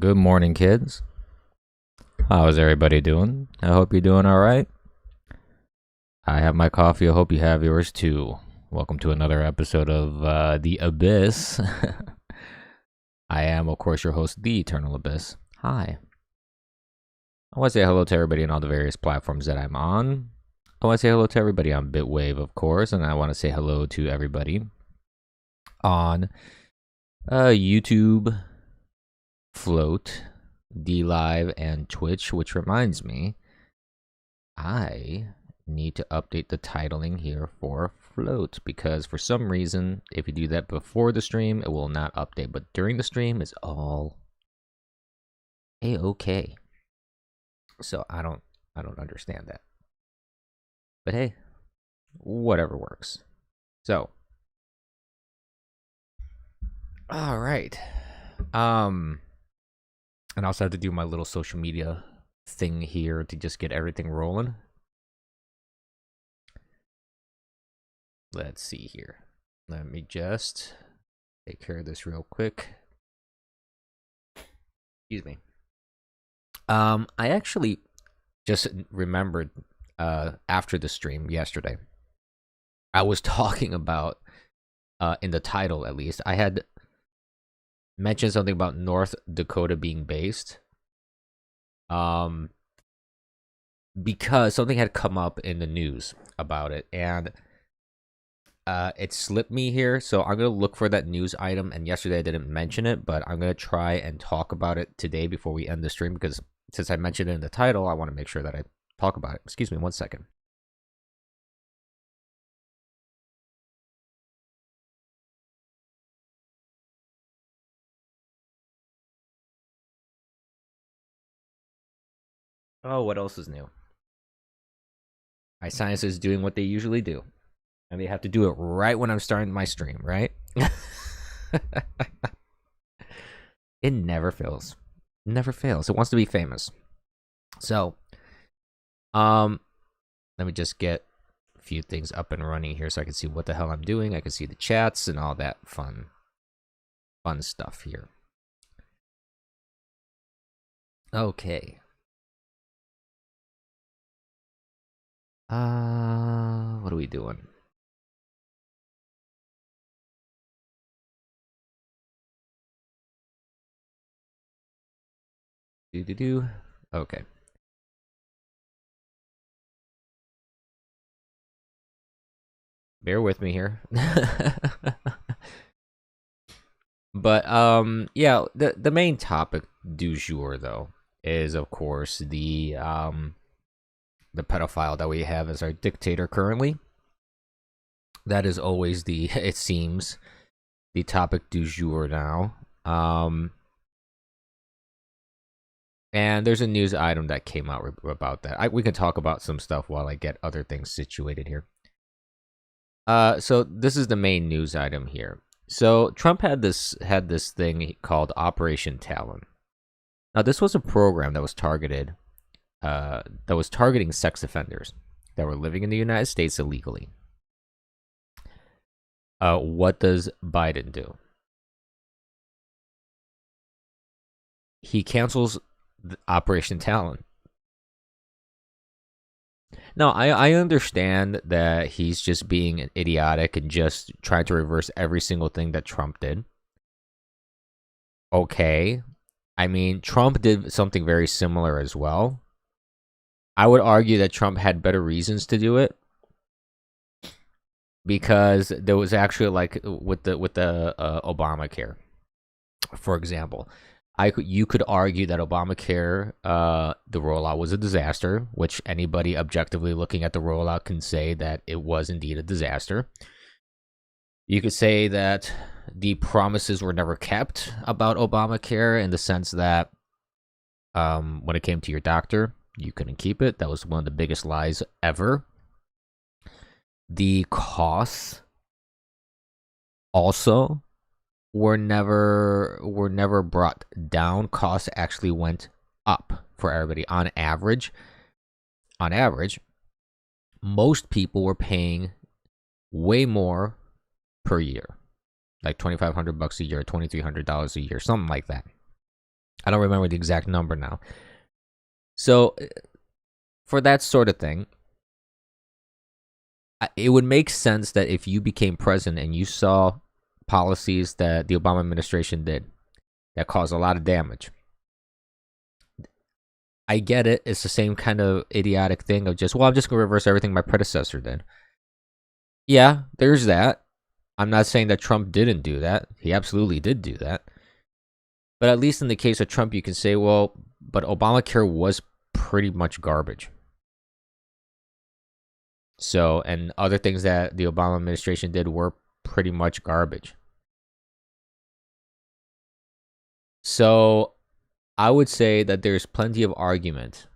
Good morning, kids. How is everybody doing? I hope you're doing all right. I have my coffee. I hope you have yours too. Welcome to another episode of The Abyss. I am, of course, your host, The Eternal Abyss. Hi. I want to say hello to everybody on all the various platforms that I'm on. I want to say hello to everybody on Bitwave, of course, and I want to say hello to everybody on YouTube, Float, DLive, and Twitch, which reminds me, I need to update the titling here for Float because for some reason, if you do that before the stream, it will not update, but during the stream, it's all A-okay. So I don't understand that. But hey, whatever works. So, all right. And I also have to do my little social media thing here to just get everything rolling. Let's see here. Let me just take care of this real quick. Excuse me. I actually just remembered after the stream yesterday, I was talking about, in the title at least, I had mentioned something about North Dakota being based. Because something had come up in the news about it, and it slipped me here, so I'm gonna look for that news item. And yesterday I didn't mention it, but I'm gonna try and talk about it today before we end the stream, because since I mentioned it in the title, I want to make sure that I talk about it. Excuse me, 1 second. Oh, what else is new? My science is doing what they usually do, and they have to do it right when I'm starting my stream, right? It never fails. Never fails. It wants to be famous. So, let me just get a few things up and running here so I can see what the hell I'm doing. I can see the chats and all that fun stuff here. Okay. What are we doing? Okay. Bear with me here. But yeah, the main topic du jour though is of course the pedophile that we have as our dictator currently. That is always the it seems the topic du jour now. And there's a news item that came out about that. We can talk about some stuff while I get other things situated here. So this is the main news item here. So Trump had this thing called Operation Talon. Now this was a program that was targeting sex offenders that were living in the United States illegally. What does Biden do? He cancels Operation Talon. No, I understand that he's just being idiotic and just trying to reverse every single thing that Trump did. Okay. I mean, Trump did something very similar as well. I would argue that Trump had better reasons to do it, because there was actually, like, with the Obamacare, for example. You could argue that Obamacare, the rollout was a disaster, which anybody objectively looking at the rollout can say that it was indeed a disaster. You could say that the promises were never kept about Obamacare, in the sense that when it came to your doctor, you couldn't keep it. That was one of the biggest lies ever. The costs also were never brought down. Costs actually went up for everybody. On average, most people were paying way more per year, like $2,500 a year, $2,300 a year, something like that. I don't remember the exact number now. So for that sort of thing, it would make sense that if you became president and you saw policies that the Obama administration did that caused a lot of damage. I get it. It's the same kind of idiotic thing of just, well, I'm just going to reverse everything my predecessor did. Yeah, there's that. I'm not saying that Trump didn't do that. He absolutely did do that. But at least in the case of Trump, you can say, well, but Obamacare was pretty much garbage. So, and other things that the Obama administration did were pretty much garbage. So, I would say that there's plenty of argument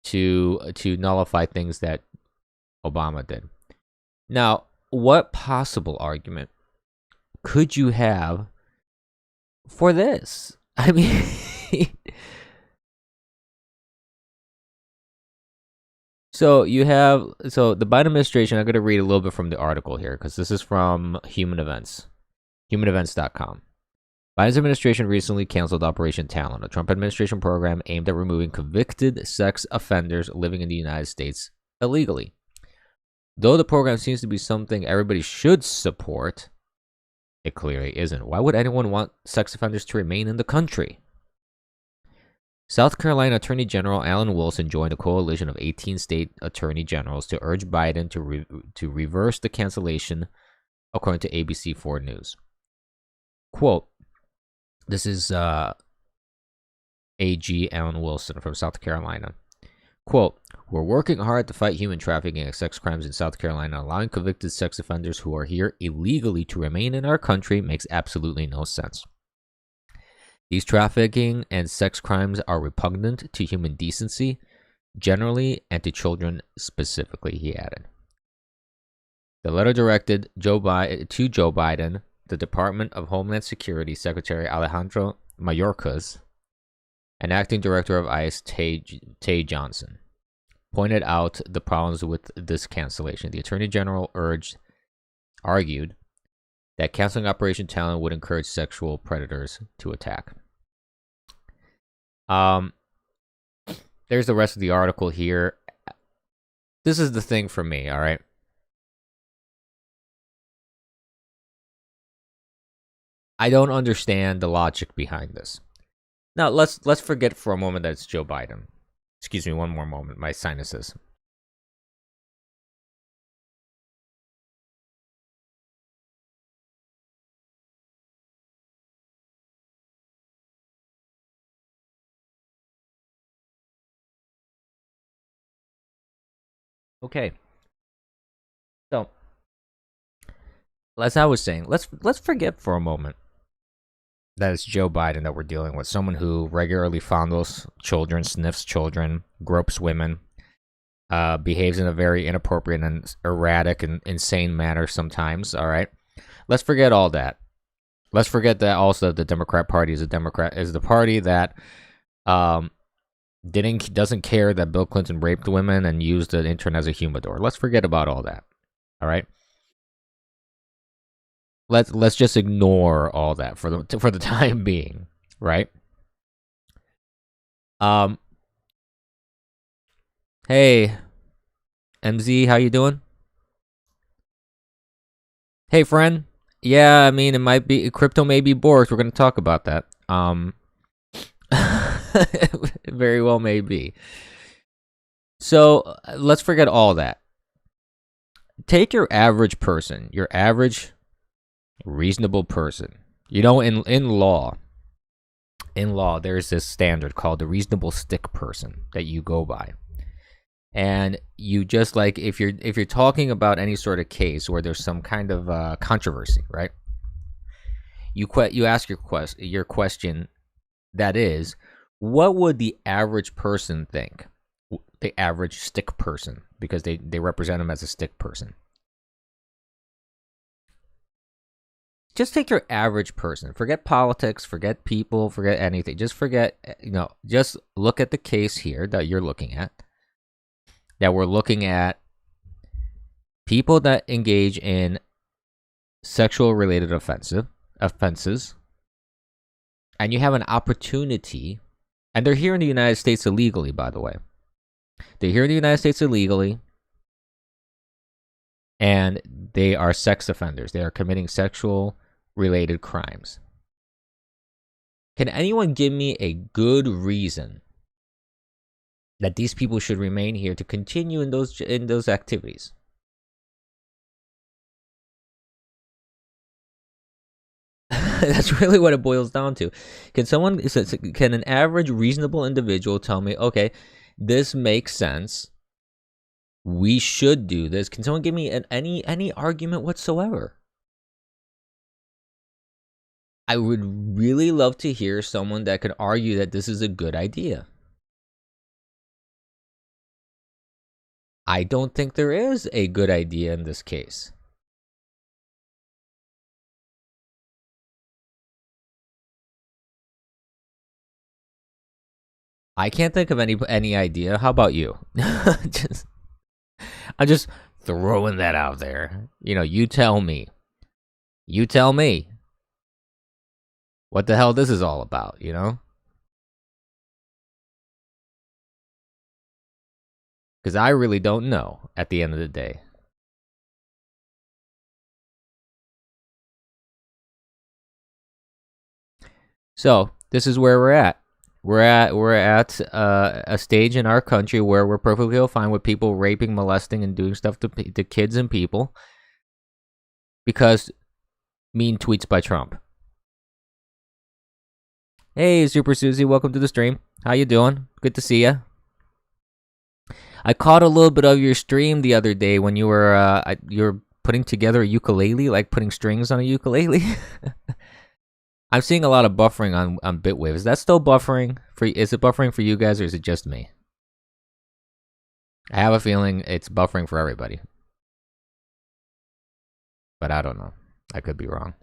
to nullify things that Obama did. Now, what possible argument could you have for this? I mean, so the Biden administration, I'm going to read a little bit from the article here because this is from Human Events, humanevents.com. Biden's administration recently canceled Operation Talon, a Trump administration program aimed at removing convicted sex offenders living in the United States illegally. Though the program seems to be something everybody should support, it clearly isn't. Why would anyone want sex offenders to remain in the country? South Carolina Attorney General Alan Wilson joined a coalition of 18 state attorney generals to urge Biden to reverse the cancellation, according to ABC4 News. Quote, this is AG Alan Wilson from South Carolina. Quote, we're working hard to fight human trafficking and sex crimes in South Carolina. Allowing convicted sex offenders who are here illegally to remain in our country makes absolutely no sense. These trafficking and sex crimes are repugnant to human decency generally and to children specifically, he added. The letter directed Joe Biden, the Department of Homeland Security Secretary Alejandro Mayorkas, and Acting Director of ICE Tay Johnson, pointed out the problems with this cancellation. The Attorney General argued that canceling Operation Talon would encourage sexual predators to attack. There's the rest of the article here. This is the thing for me, all right? I don't understand the logic behind this. Now, let's forget for a moment that it's Joe Biden. Excuse me, one more moment. My sinuses. Okay. So, as I was saying, let's forget for a moment that it's Joe Biden that we're dealing with. Someone who regularly fondles children, sniffs children, gropes women, behaves in a very inappropriate and erratic and insane manner sometimes, all right? Let's forget all that. Let's forget that also the Democrat Party is the party that doesn't care that Bill Clinton raped women and used the internet as a humidor. Let's forget about all that. All right? Let's just ignore all that for the time being, right? Hey, MZ, how you doing? Hey, friend. Yeah, I mean, it might be crypto, may be Borgs. We're gonna talk about that. It very well may be. So let's forget all that. Take your average person, your average reasonable person. You know, in law, there's this standard called the reasonable stick person that you go by. And you just like if you're talking about any sort of case where there's some kind of controversy, right? You ask your question, that is, what would the average person think? The average stick person, because they represent them as a stick person. Just take your average person. Forget politics, forget people, forget anything. Just just look at the case here that you're looking at. That we're looking at people that engage in sexual related offenses and you have an opportunity, and they're here in the United States illegally, by the way. They're here in the United States illegally, and they are sex offenders. They are committing sexual-related crimes. Can anyone give me a good reason that these people should remain here to continue in those activities? That's really what it boils down to. Can an average reasonable individual tell me, okay, this makes sense, we should do this? Can someone give me any argument whatsoever? I would really love to hear someone that could argue that this is a good idea. I don't think there is a good idea in this case. I can't think of any idea. How about you? I'm just throwing that out there. You tell me. You tell me what the hell this is all about, Because I really don't know at the end of the day. So, this is where we're at. We're at a stage in our country where we're perfectly fine with people raping, molesting, and doing stuff to kids and people because mean tweets by Trump. Hey, Super Susie, welcome to the stream. How you doing? Good to see you. I caught a little bit of your stream the other day when you were putting together a ukulele, like putting strings on a ukulele. I'm seeing a lot of buffering on Bitwave. Is that still buffering? Is it buffering for you guys, or is it just me? I have a feeling it's buffering for everybody. But I don't know. I could be wrong.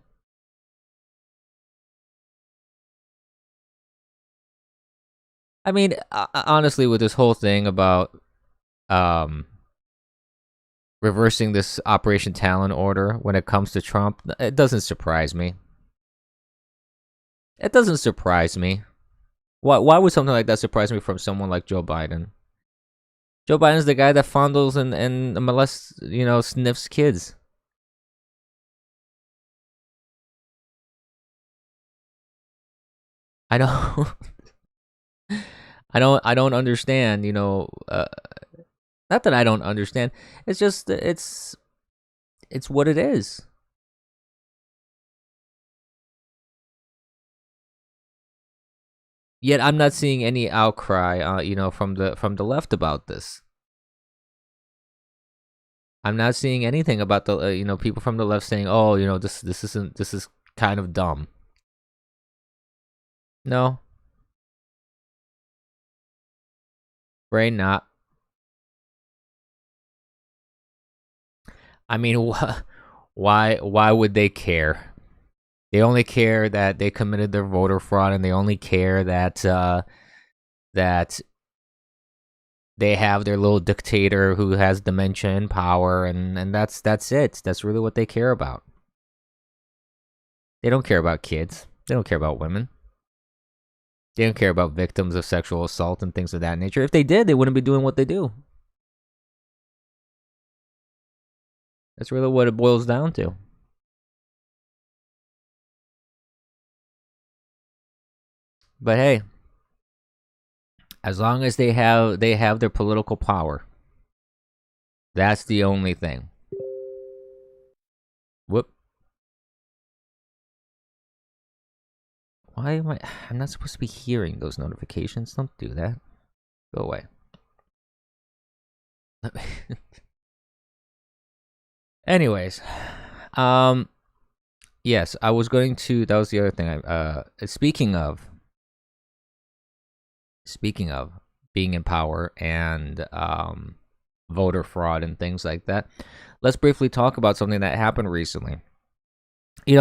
I mean, honestly, with this whole thing about reversing this Operation Talon order when it comes to Trump, it doesn't surprise me. It doesn't surprise me. Why would something like that surprise me from someone like Joe Biden? Joe Biden's the guy that fondles and molests, sniffs kids. I don't I don't understand, not that I don't understand. It's just it's what it is. Yet I'm not seeing any outcry, from the left about this. I'm not seeing anything about the people from the left saying, "Oh, this is kind of dumb." No. Brain not. I mean, why would they care? They only care that they committed their voter fraud, and they only care that that they have their little dictator who has dementia and power, and that's it. That's really what they care about. They don't care about kids. They don't care about women. They don't care about victims of sexual assault and things of that nature. If they did, they wouldn't be doing what they do. That's really what it boils down to. But hey, as long as they have their political power, that's the only thing. Whoop. Why am I'm not supposed to be hearing those notifications. Don't do that. Go away. Anyways, yes, I was going to. That was the other thing. Speaking of being in power and voter fraud and things like that, let's briefly talk about something that happened recently.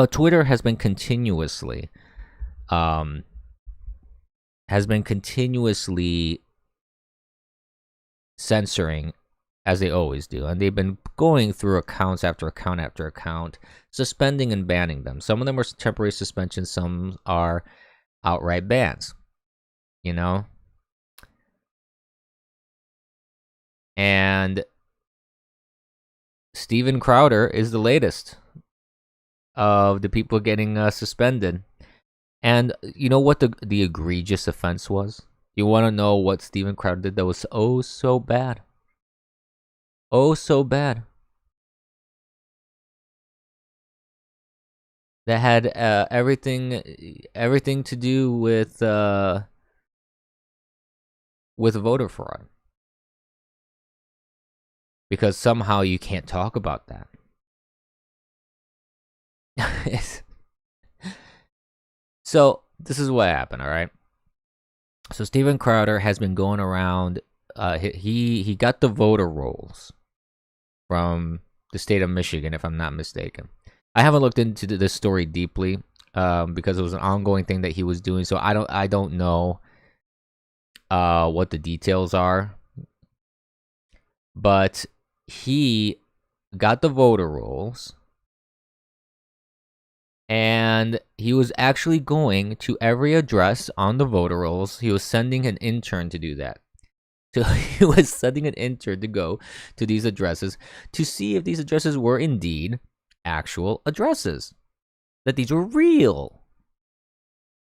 Twitter has been continuously censoring, as they always do, and they've been going through accounts after account after account, suspending and banning them. Some of them are temporary suspensions, some are outright bans, you know? And Steven Crowder is the latest of the people getting suspended. And you know what the egregious offense was? You want to know what Steven Crowder did that was oh so bad? Oh so bad. That had everything to do with voter fraud. Because somehow you can't talk about that. So this is what happened, all right? So Steven Crowder has been going around. He got the voter rolls from the state of Michigan, if I'm not mistaken. I haven't looked into this story deeply because it was an ongoing thing that he was doing. So I don't know what the details are. But he got the voter rolls. And he was actually going to every address on the voter rolls. He was sending an intern to do that. So he was sending an intern to go to these addresses to see if these addresses were indeed actual addresses. That these were real.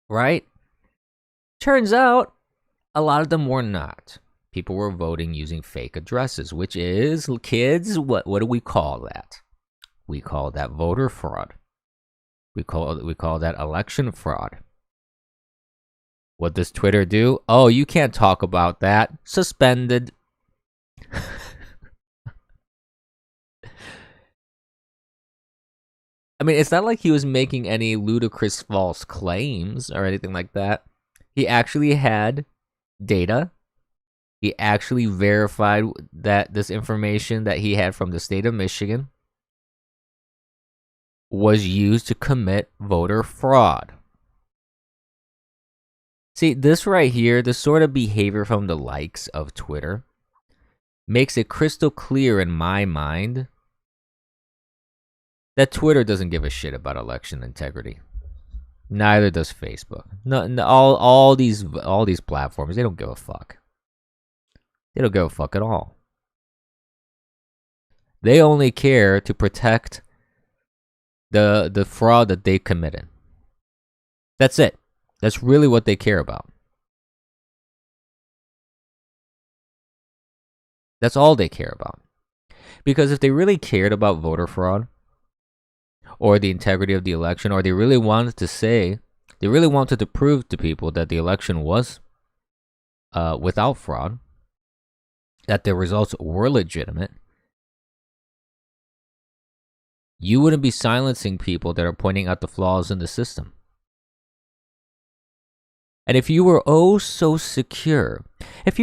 Right? Turns out, a lot of them were not. People were voting using fake addresses, which is, kids, what do we call that? We call that voter fraud. We call that election fraud. What does Twitter do? Oh, you can't talk about that. Suspended. I mean, it's not like he was making any ludicrous false claims or anything like that. He actually had data. He actually verified that this information that he had from the state of Michigan was used to commit voter fraud. See, this right here, the sort of behavior from the likes of Twitter, makes it crystal clear in my mind that Twitter doesn't give a shit about election integrity. Neither does Facebook. No, all these platforms, they don't give a fuck. They don't give a fuck at all. They only care to protect the fraud that they committed. That's it. That's really what they care about. That's all they care about. Because if they really cared about voter fraud or the integrity of the election, or they really wanted to prove to people that the election was without fraud, that the results were legitimate, you wouldn't be silencing people that are pointing out the flaws in the system. And if you were so secure that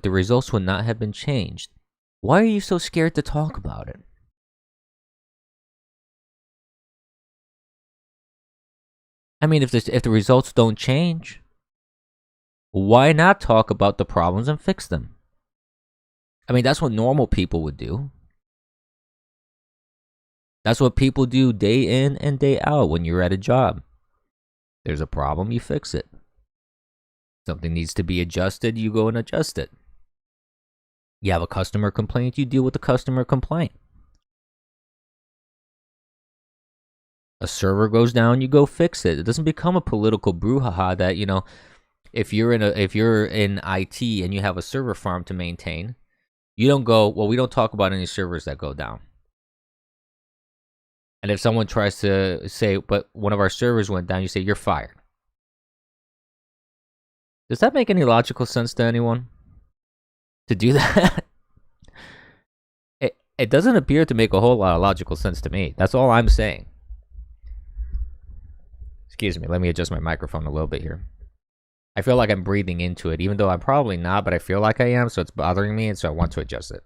the results would not have been changed, why are you so scared to talk about it? I mean, if the results don't change, why not talk about the problems and fix them? I mean, that's what normal people would do. That's what people do day in and day out when you're at a job. There's a problem, you fix it. Something needs to be adjusted, you go and adjust it. You have a customer complaint, you deal with the customer complaint. A server goes down, you go fix it. It doesn't become a political brouhaha that, you know, if you're in IT and you have a server farm to maintain, you don't go, well, we don't talk about any servers that go down. And if someone tries to say, but one of our servers went down, you say, you're fired. Does that make any logical sense to anyone? To do that? It doesn't appear to make a whole lot of logical sense to me. That's all I'm saying. Excuse me, let me adjust my microphone a little bit here. I feel like I'm breathing into it, even though I'm probably not, but I feel like I am, so it's bothering me, and so I want to adjust it.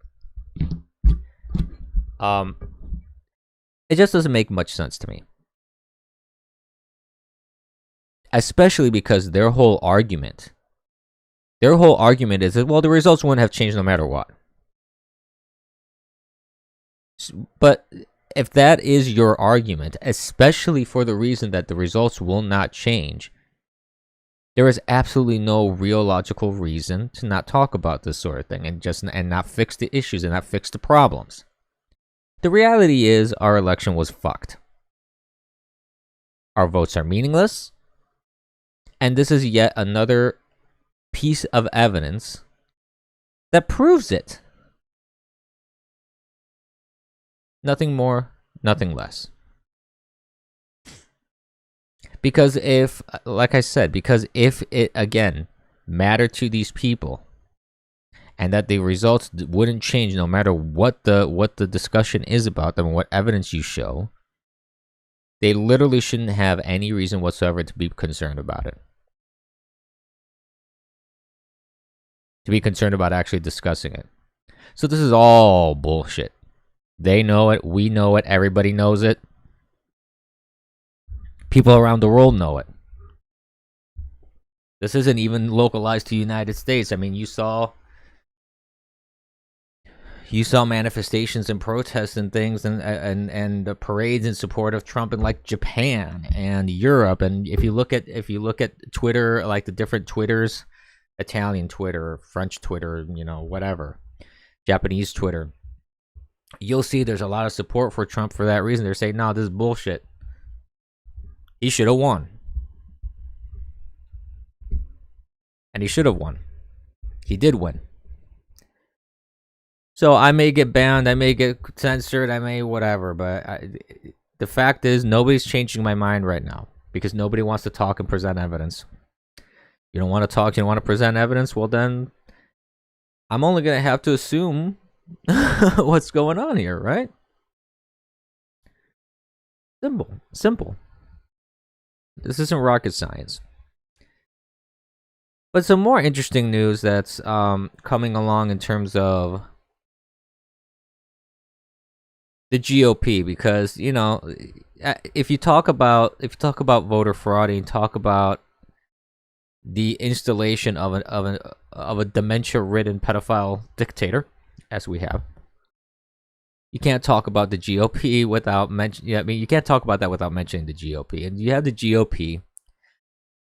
It just doesn't make much sense to me. Especially because their whole argument is that, well, the results wouldn't have changed no matter what. But if that is your argument, especially for the reason that the results will not change, there is absolutely no real logical reason to not talk about this sort of thing and not fix the issues and not fix the problems. The reality is our election was fucked. Our votes are meaningless. And this is yet another piece of evidence that proves it. Nothing more, nothing less. Because if, like I said, because if it, again, mattered to these people and that the results wouldn't change no matter what the discussion is about them, what evidence you show, they literally shouldn't have any reason whatsoever to be concerned about it. To be concerned about actually discussing it. So this is all bullshit. They know it, we know it, everybody knows it. People around the world know it. This isn't even localized to the United States. I mean, you saw manifestations and protests and things and the parades in support of Trump in like Japan and Europe. And if you look at Twitter, like the different Twitters, Italian Twitter, French Twitter, whatever, Japanese Twitter, you'll see there's a lot of support for Trump for that reason. They're saying, no, this is bullshit. He should have won. And he should have won. He did win. So I may get banned, I may get censored, I may whatever, but the fact is nobody's changing my mind right now because nobody wants to talk and present evidence. You don't want to talk, you don't want to present evidence, well then I'm only going to have to assume what's going on here, right? Simple. This isn't rocket science. But some more interesting news that's coming along in terms of the GOP, because if you talk about voter fraud and talk about the installation of a dementia-ridden pedophile dictator, as we have, you can't talk about the GOP without mentioning. I mean, you can't talk about that without mentioning the GOP. And you have the GOP.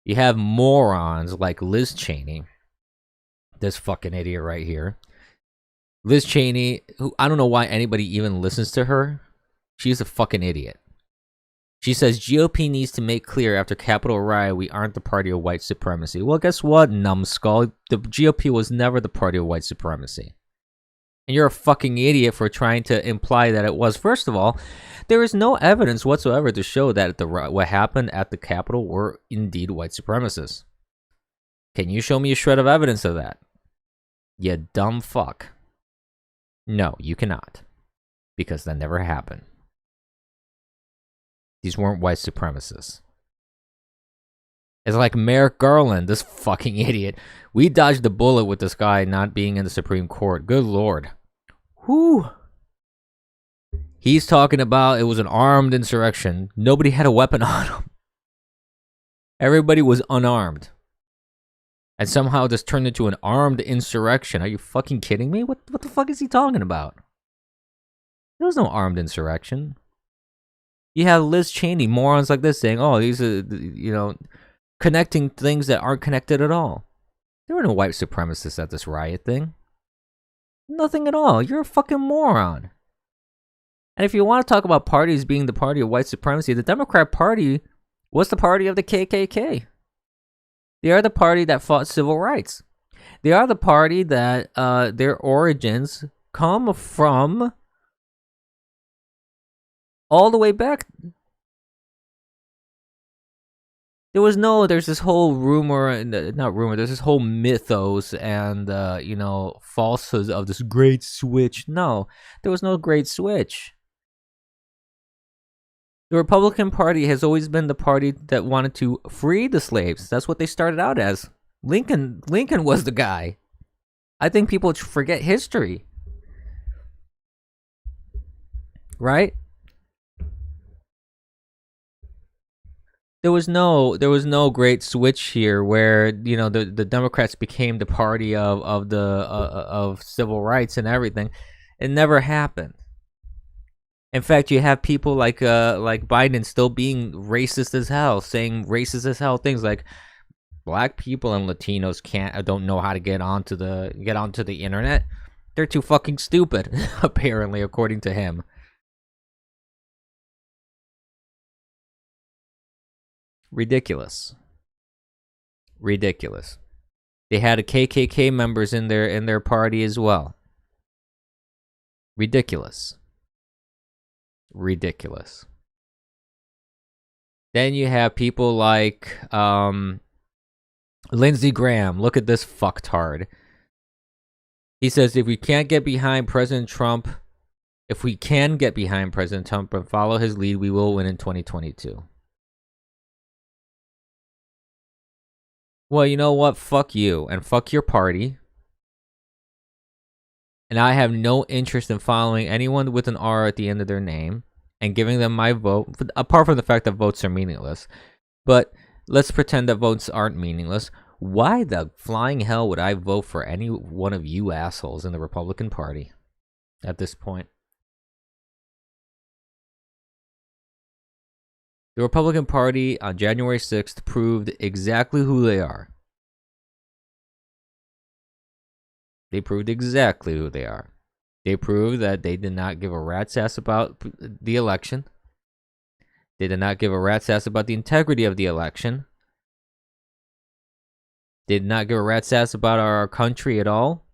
You have morons like Liz Cheney, this fucking idiot right here. Liz Cheney, who I don't know why anybody even listens to her. She's a fucking idiot. She says GOP needs to make clear after Capitol riot we aren't the party of white supremacy. Well, guess what, numbskull? The GOP was never the party of white supremacy. And you're a fucking idiot for trying to imply that it was. First of all, there is no evidence whatsoever to show that what happened at the Capitol were indeed white supremacists. Can you show me a shred of evidence of that? You dumb fuck. No, you cannot. Because that never happened. These weren't white supremacists. It's like Merrick Garland, this fucking idiot. We dodged the bullet with this guy not being in the Supreme Court. Good Lord. Whew. He's talking about it was an armed insurrection. Nobody had a weapon on them. Everybody was unarmed. And somehow this turned into an armed insurrection. Are you fucking kidding me? What the fuck is he talking about? There was no armed insurrection. You have Liz Cheney, morons like this saying, oh, these are, connecting things that aren't connected at all. There were no white supremacists at this riot thing. Nothing at all. You're a fucking moron. And if you want to talk about parties being the party of white supremacy, the Democrat Party was the party of the KKK. They are the party that fought civil rights. They are the party that their origins come from all the way back. There's this whole there's this whole mythos and, falsehoods of this great switch. No, there was no great switch. The Republican Party has always been the party that wanted to free the slaves. That's what they started out as. Lincoln was the guy. I think people forget history. Right? There was no great switch here where the Democrats became the party of civil rights and everything. It never happened. In fact, you have people like Biden still being racist as hell, saying racist as hell things like black people and Latinos don't know how to get onto the internet. They're too fucking stupid, apparently, according to him. Ridiculous. Ridiculous. They had a KKK members in their party as well. Ridiculous. Ridiculous. Then you have people like Lindsey Graham. Look at this fucktard. He says if we can get behind President Trump and follow his lead, we will win in 2022. Well, you know what? Fuck you and fuck your party. And I have no interest in following anyone with an R at the end of their name and giving them my vote, apart from the fact that votes are meaningless. But let's pretend that votes aren't meaningless. Why the flying hell would I vote for any one of you assholes in the Republican Party at this point? The Republican Party on January 6th proved exactly who they are. They proved exactly who they are. They proved that they did not give a rat's ass about the election. They did not give a rat's ass about the integrity of the election. They did not give a rat's ass about our country at all.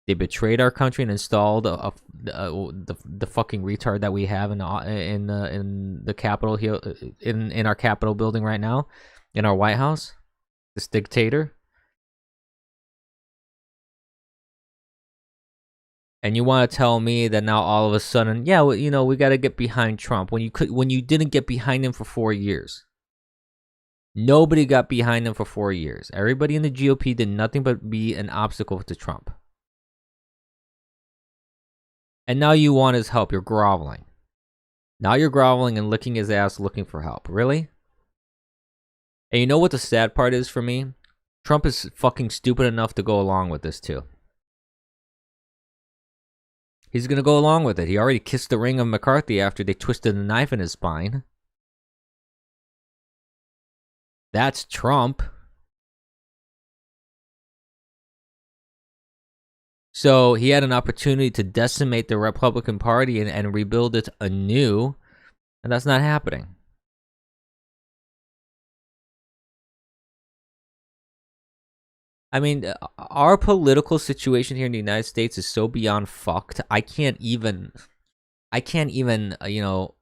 They betrayed our country and installed the fucking retard that we have in the Capitol here, in our Capitol building right now, in our White House. This dictator. And you want to tell me that now all of a sudden, yeah, well, you know, we got to get behind Trump when you didn't get behind him for 4 years. Nobody got behind him for 4 years. Everybody in the GOP did nothing but be an obstacle to Trump. And now you want his help. You're groveling. Now you're groveling and licking his ass looking for help. Really? And you know what the sad part is for me? Trump is fucking stupid enough to go along with this too. He's going to go along with it. He already kissed the ring of McCarthy after they twisted the knife in his spine. That's Trump. So he had an opportunity to decimate the Republican Party and rebuild it anew, and that's not happening. I mean, our political situation here in the United States is so beyond fucked. I can't even, you know,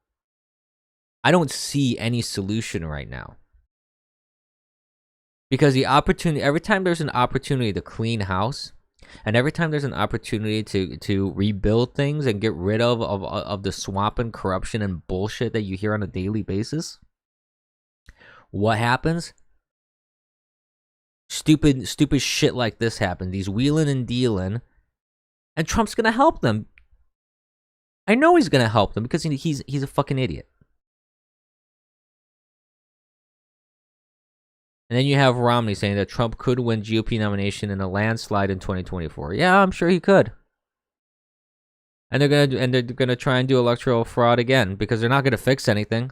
I don't see any solution right now. Because the opportunity, every time there's an opportunity to clean house, and every time there's an opportunity to rebuild things and get rid of the swamp and corruption and bullshit that you hear on a daily basis, what happens? Stupid shit like this happens. These wheeling and dealing, and Trump's gonna help them. I know he's gonna help them because he's a fucking idiot. And then you have Romney saying that Trump could win GOP nomination in a landslide in 2024. Yeah, I'm sure he could. And they're gonna try and do electoral fraud again because they're not gonna fix anything.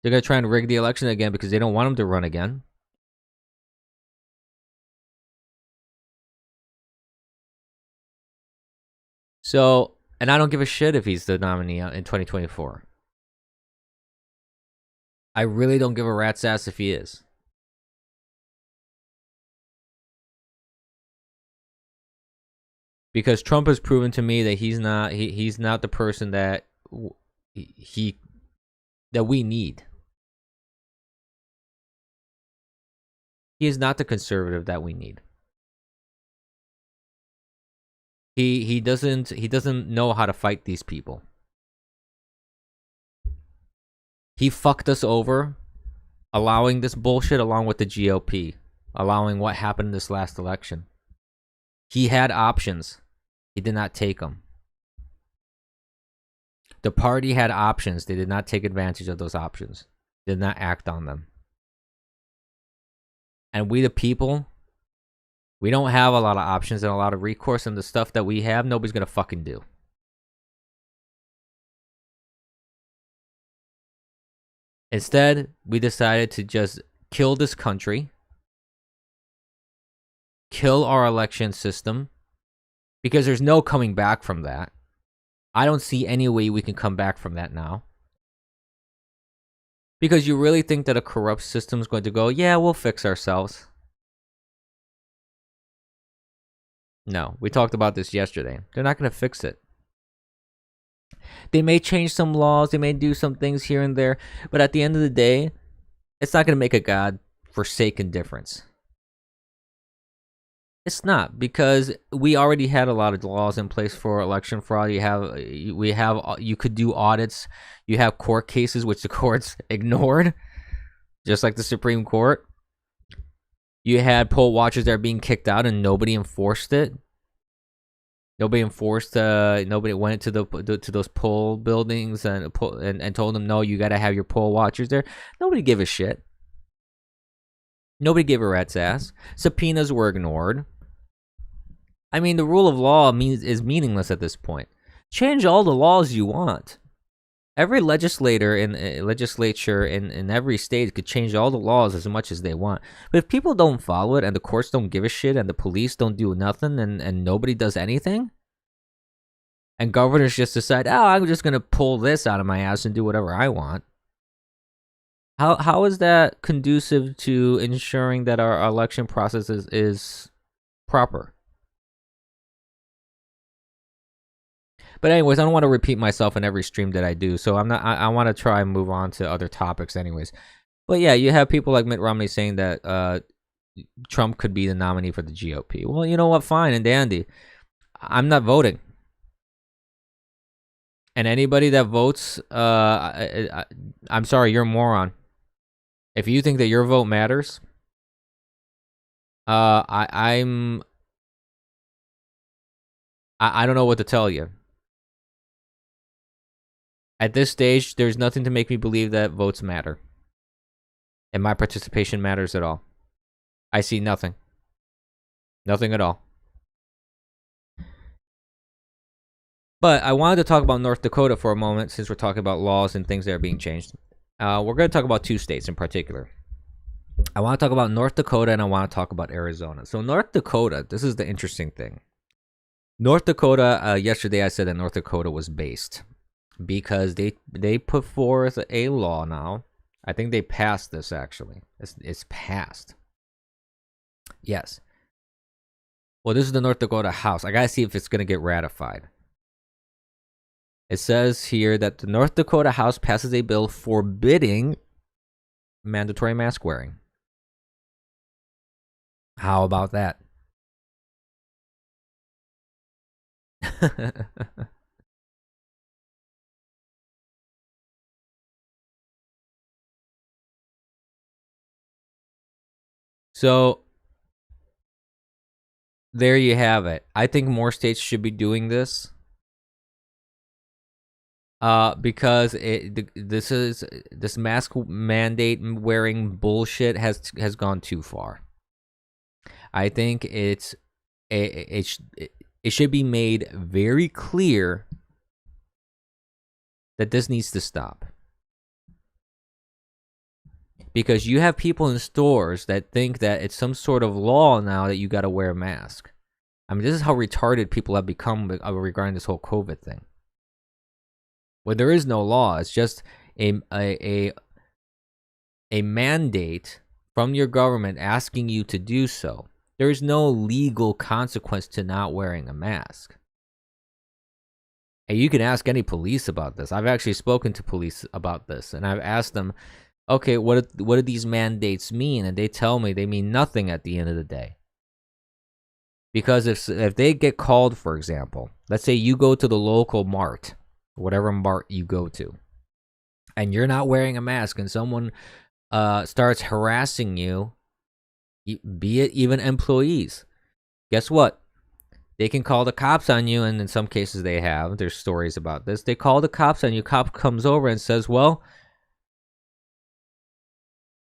They're gonna try and rig the election again because they don't want him to run again. So, and I don't give a shit if he's the nominee in 2024. I really don't give a rat's ass if he is. Because Trump has proven to me that he's not the person that that we need. He is not the conservative that we need. He doesn't know how to fight these people. He fucked us over, allowing this bullshit along with the GOP, allowing what happened in this last election. He had options. He did not take them. The party had options. They did not take advantage of those options. Did not act on them. And we the people, we don't have a lot of options and a lot of recourse, and the stuff that we have, nobody's going to fucking do. Instead, we decided to just kill this country, kill our election system, because there's no coming back from that. I don't see any way we can come back from that now. Because you really think that a corrupt system is going to go, yeah, we'll fix ourselves. No, we talked about this yesterday. They're not going to fix it. They may change some laws, they may do some things here and there, but at the end of the day, it's not going to make a God-forsaken difference. It's not, because we already had a lot of laws in place for election fraud. You could do audits. You have court cases which the courts ignored, just like the Supreme Court. You had poll watchers that are being kicked out and nobody enforced it. Nobody went to those poll buildings and told them, no, you got to have your poll watchers there. Nobody gave a shit. Nobody gave a rat's ass. Subpoenas were ignored. I mean, the rule of law is meaningless at this point. Change all the laws you want. Every legislature in every state could change all the laws as much as they want. But if people don't follow it and the courts don't give a shit and the police don't do nothing and nobody does anything, and governors just decide, oh, I'm just going to pull this out of my ass and do whatever I want, how is that conducive to ensuring that our election process is proper? But anyways, I don't want to repeat myself in every stream that I do, so I want to try and move on to other topics anyways. But yeah, you have people like Mitt Romney saying that Trump could be the nominee for the GOP. Well, you know what? Fine and dandy. I'm not voting. And anybody that votes, I'm sorry, you're a moron. If you think that your vote matters, I don't know what to tell you. At this stage, there's nothing to make me believe that votes matter. And my participation matters at all. I see nothing. Nothing at all. But I wanted to talk about North Dakota for a moment, since we're talking about laws and things that are being changed. We're going to talk about two states in particular. I want to talk about North Dakota and I want to talk about Arizona. So North Dakota, this is the interesting thing. North Dakota, yesterday I said that North Dakota was based, because they put forth a law now. I think they passed this, actually. It's passed. Yes. Well, this is the North Dakota House. I gotta see if it's gonna get ratified. It says here that the North Dakota House passes a bill forbidding mandatory mask wearing. How about that? So there you have it. I think more states should be doing this. Because this mask mandate wearing bullshit has gone too far. I think it should be made very clear that this needs to stop. Because you have people in stores that think that it's some sort of law now that you got to wear a mask. I mean, this is how retarded people have become regarding this whole COVID thing. When there is no law, it's just a mandate from your government asking you to do so. There is no legal consequence to not wearing a mask. And you can ask any police about this. I've actually spoken to police about this, and I've asked them, okay, what do these mandates mean? And they tell me they mean nothing at the end of the day. Because if they get called, for example, let's say you go to the local mart, whatever mart you go to, and you're not wearing a mask, and someone starts harassing you, be it even employees, guess what? They can call the cops on you, and in some cases they have. There's stories about this. They call the cops on you. Cop comes over and says, well,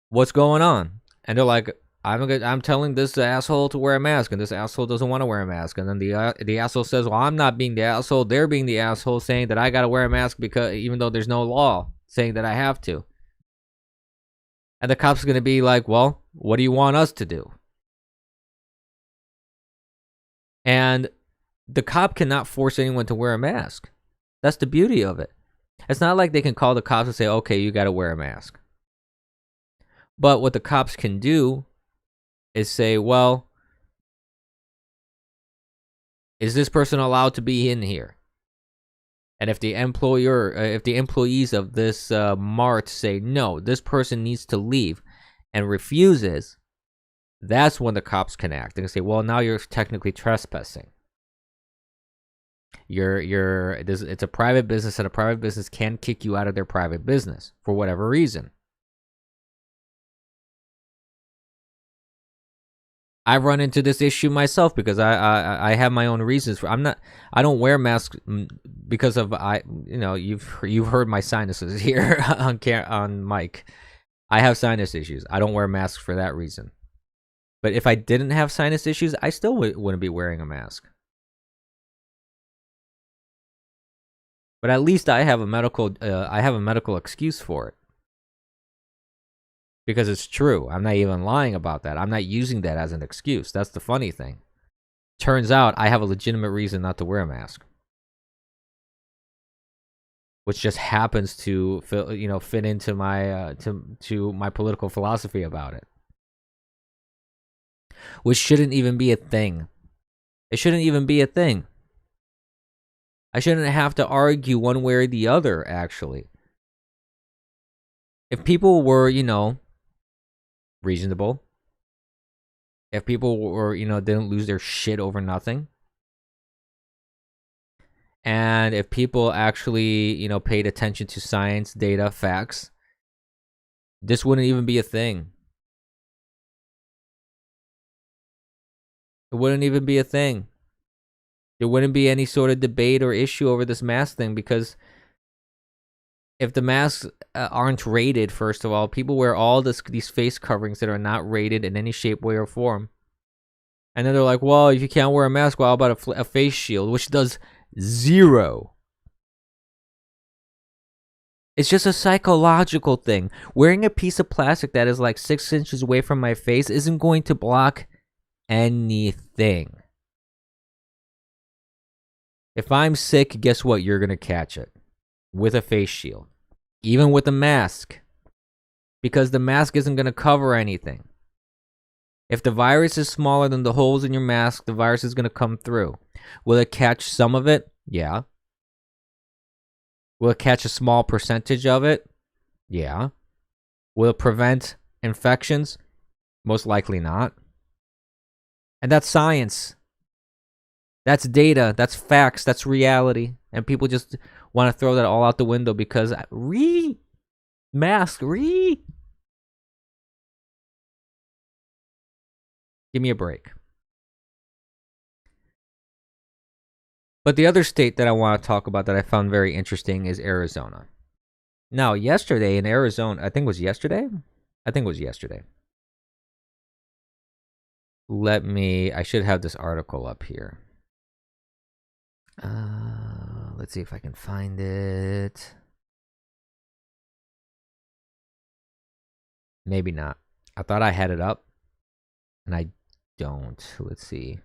what's going on? And they're like, I'm telling this asshole to wear a mask, and this asshole doesn't want to wear a mask. And then the asshole says, well, I'm not being the asshole. They're being the asshole, saying that I got to wear a mask because even though there's no law saying that I have to. And the cop's going to be like, well, what do you want us to do? And the cop cannot force anyone to wear a mask. That's the beauty of it. It's not like they can call the cops and say, okay, you got to wear a mask. But what the cops can do is say, well, is this person allowed to be in here? And if the employees of this mart say, no, this person needs to leave and refuses, that's when the cops can act. They can say, well, now you're technically trespassing. It's a private business, and a private business can kick you out of their private business for whatever reason. I've run into this issue myself because I have my own reasons for. I don't wear masks because of you've heard my sinuses here on mic. I have sinus issues. I don't wear masks for that reason. But if I didn't have sinus issues, I still wouldn't be wearing a mask. But at least I have a medical excuse for it. Because it's true. I'm not even lying about that. I'm not using that as an excuse. That's the funny thing. Turns out I have a legitimate reason not to wear a mask. Which just happens to fit into my to my political philosophy about it. Which shouldn't even be a thing. It shouldn't even be a thing. I shouldn't have to argue one way or the other, actually. If people were, reasonable, if people were, didn't lose their shit over nothing, and if people actually, paid attention to science, data, facts, this wouldn't even be a thing. It wouldn't even be a thing. There wouldn't be any sort of debate or issue over this mask thing, because if the masks aren't rated, first of all, people wear all these face coverings that are not rated in any shape, way, or form. And then they're like, well, if you can't wear a mask, well, how about a face shield, which does zero. It's just a psychological thing. Wearing a piece of plastic that is like 6 inches away from my face isn't going to block anything. If I'm sick, guess what? You're going to catch it with a face shield, even with a mask, because the mask isn't going to cover anything. If the virus is smaller than the holes in your mask, the virus is going to come through. Will it catch some of it? Yeah. Will it catch a small percentage of it? Yeah. Will it prevent infections? Most likely not. And that's science. That's data. That's facts. That's reality. And people just want to throw that all out the window because mask. Give me a break. But the other state that I want to talk about that I found very interesting is Arizona. Now, yesterday in Arizona, I think it was yesterday. I should have this article up here. Let's see if I can find it. Maybe not. I thought I had it up, and I don't. Let's see.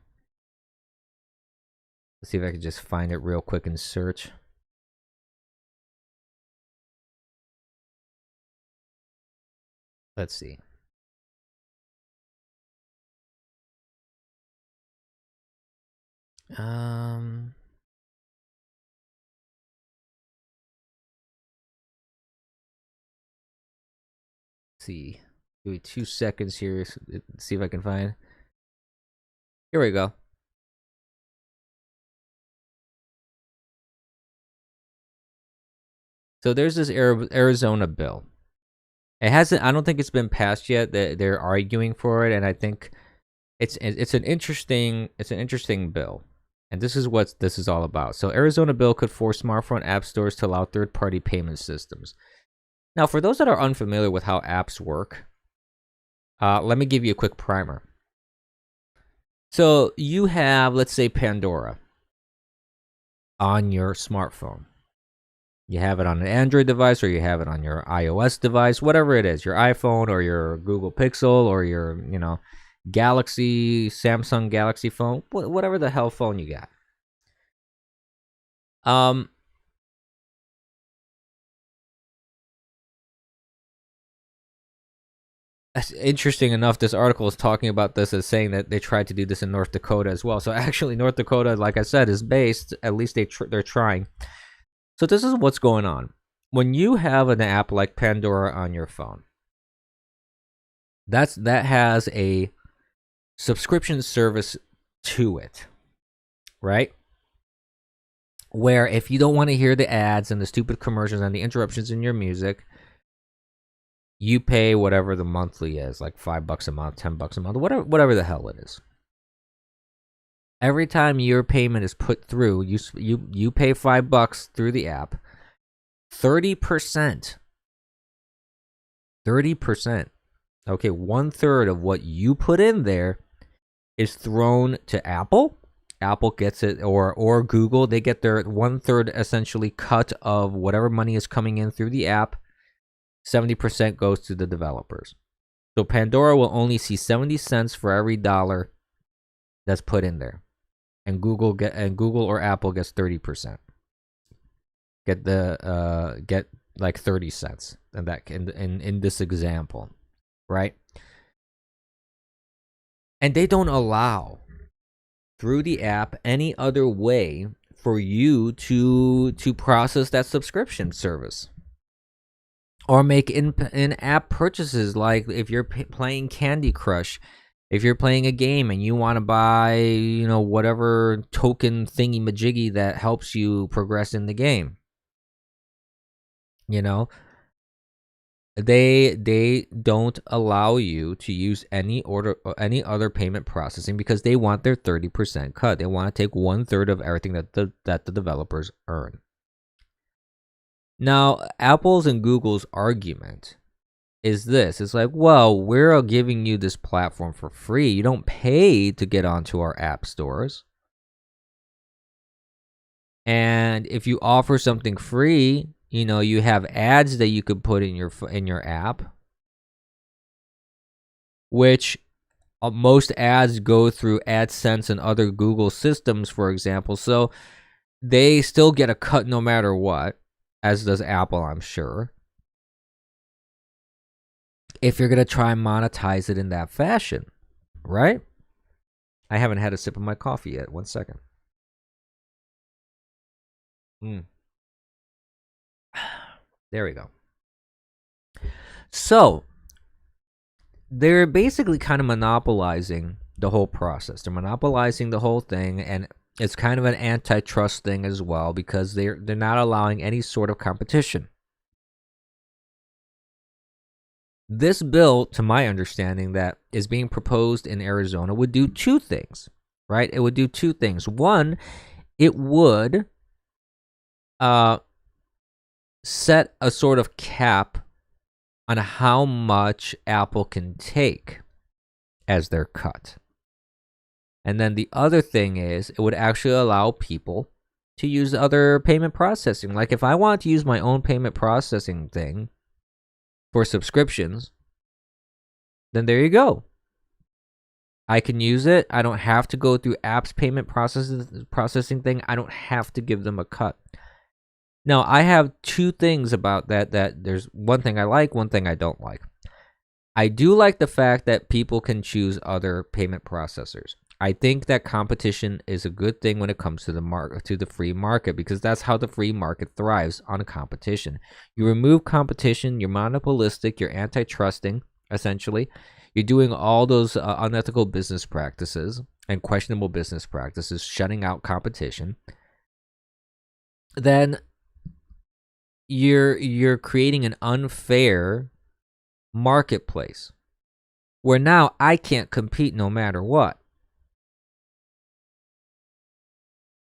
Let's see if I can just find it real quick and search. Let's see. Let's see. Give me 2 seconds here. See if I can find. Here we go. So there's this Arizona bill. It hasn't. I don't think it's been passed yet. They're arguing for it, and I think it's an interesting bill. And this is what this is all about. So Arizona bill could force smartphone app stores to allow third-party payment systems. Now, for those that are unfamiliar with how apps work, let me give you a quick primer. So you have, let's say, Pandora on your smartphone. You have it on an Android device or you have it on your iOS device, whatever it is, your iPhone or your Google Pixel or your, Galaxy, Samsung Galaxy phone, whatever the hell phone you got. Interesting enough, this article is talking about this as saying that they tried to do this in North Dakota as well. So actually, North Dakota, like I said, is based. At least they're trying. So this is what's going on. When you have an app like Pandora on your phone, that has a subscription service to it, right? Where if you don't want to hear the ads and the stupid commercials and the interruptions in your music, you pay whatever the monthly is, like $5 a month, $10 a month, whatever the hell it is. Every time your payment is put through, you pay $5 through the app. 30%. Okay, 1/3 of what you put in there is thrown to Apple. Apple gets it, or Google. They get their 1/3 essentially cut of whatever money is coming in through the app. 70% goes to the developers. So Pandora will only see 70 cents for every dollar that's put in there. And Google or Apple gets 30%. Get like 30 cents in this example, right? And they don't allow through the app any other way for you to process that subscription service. Or make in-app purchases, like if you're playing Candy Crush, if you're playing a game and you want to buy, whatever token thingy-majiggy that helps you progress in the game. They don't allow you to use any other payment processing because they want their 30% cut. They want to take 1/3 of everything that the developers earn. Now, Apple's and Google's argument is this. It's like, well, we're giving you this platform for free. You don't pay to get onto our app stores. And if you offer something free, you have ads that you could put in your app, which most ads go through AdSense and other Google systems, for example. So they still get a cut no matter what. As does Apple, I'm sure. If you're going to try and monetize it in that fashion, right? I haven't had a sip of my coffee yet. 1 second. There we go. So, they're basically kind of monopolizing the whole process. They're monopolizing the whole thing, and it's kind of an antitrust thing as well because they're not allowing any sort of competition. This bill, to my understanding, that is being proposed in Arizona would do two things, right? It would do two things. One, it would set a sort of cap on how much Apple can take as their cut. And then the other thing is it would actually allow people to use other payment processing. Like if I want to use my own payment processing thing for subscriptions, then there you go. I can use it. I don't have to go through apps payment processing thing. I don't have to give them a cut. Now, I have two things about that there's one thing I like, one thing I don't like. I do like the fact that people can choose other payment processors. I think that competition is a good thing when it comes to the free market, because that's how the free market thrives, on competition. You remove competition, you're monopolistic, you're antitrusting, essentially. You're doing all those unethical business practices and questionable business practices, shutting out competition. Then you're creating an unfair marketplace where now I can't compete no matter what.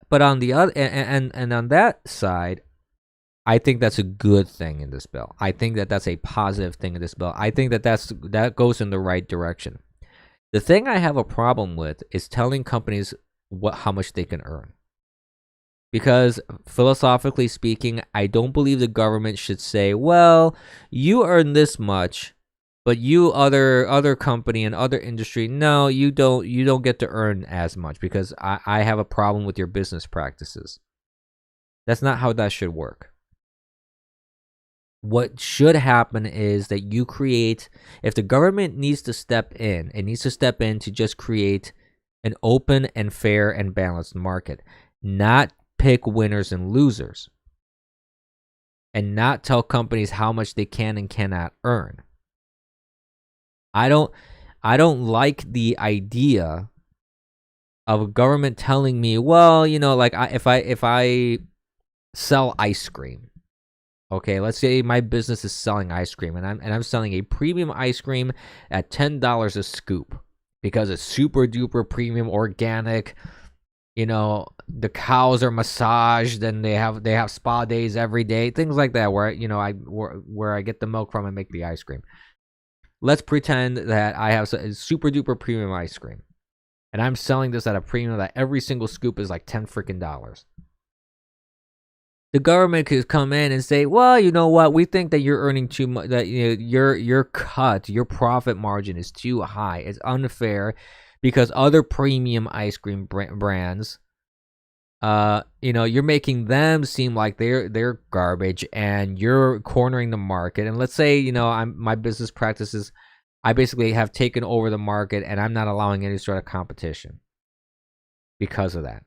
But on the other and on that side, I think that's a good thing in this bill. I think that that's a positive thing in this bill. I think that that goes in the right direction. The thing I have a problem with is telling companies how much they can earn. Because philosophically speaking, I don't believe the government should say, well, you earn this much, but you other company and other industry, no, you don't get to earn as much because I have a problem with your business practices. That's not how that should work. What should happen is that you create, if the government needs to step in, it needs to step in to just create an open and fair and balanced market, not pick winners and losers, and not tell companies how much they can and cannot earn. I don't like the idea of a government telling me, well, like if I sell ice cream, okay, let's say my business is selling ice cream, and I'm selling a premium ice cream at $10 a scoop because it's super duper premium, organic. The cows are massaged, and they have spa days every day, things like that, where where I get the milk from and make the ice cream. Let's pretend that I have a super duper premium ice cream, and I'm selling this at a premium that every single scoop is like $10 freaking. The government could come in and say, well, you know what? We think that you're earning too much, that your cut, your profit margin is too high. It's unfair because other premium ice cream brands, you're making them seem like they're garbage, and you're cornering the market. And let's say, my business practices, I basically have taken over the market, and I'm not allowing any sort of competition because of that.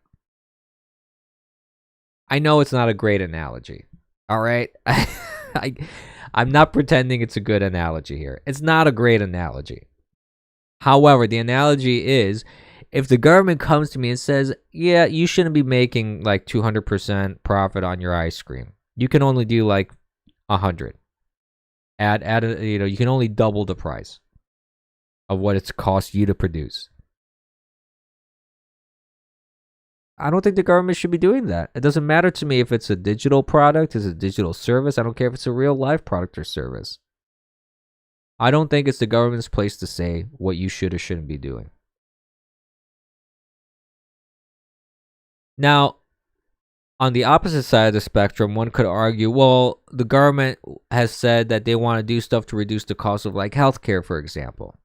I know it's not a great analogy, all right? I'm not pretending it's a good analogy here. It's not a great analogy. However, the analogy is, if the government comes to me and says, yeah, you shouldn't be making like 200% profit on your ice cream. You can only do like 100. You can only double the price of what it's cost you to produce. I don't think the government should be doing that. It doesn't matter to me if it's a digital product, it's a digital service. I don't care if it's a real life product or service. I don't think it's the government's place to say what you should or shouldn't be doing. Now, on the opposite side of the spectrum, one could argue, well, the government has said that they want to do stuff to reduce the cost of like healthcare, for example.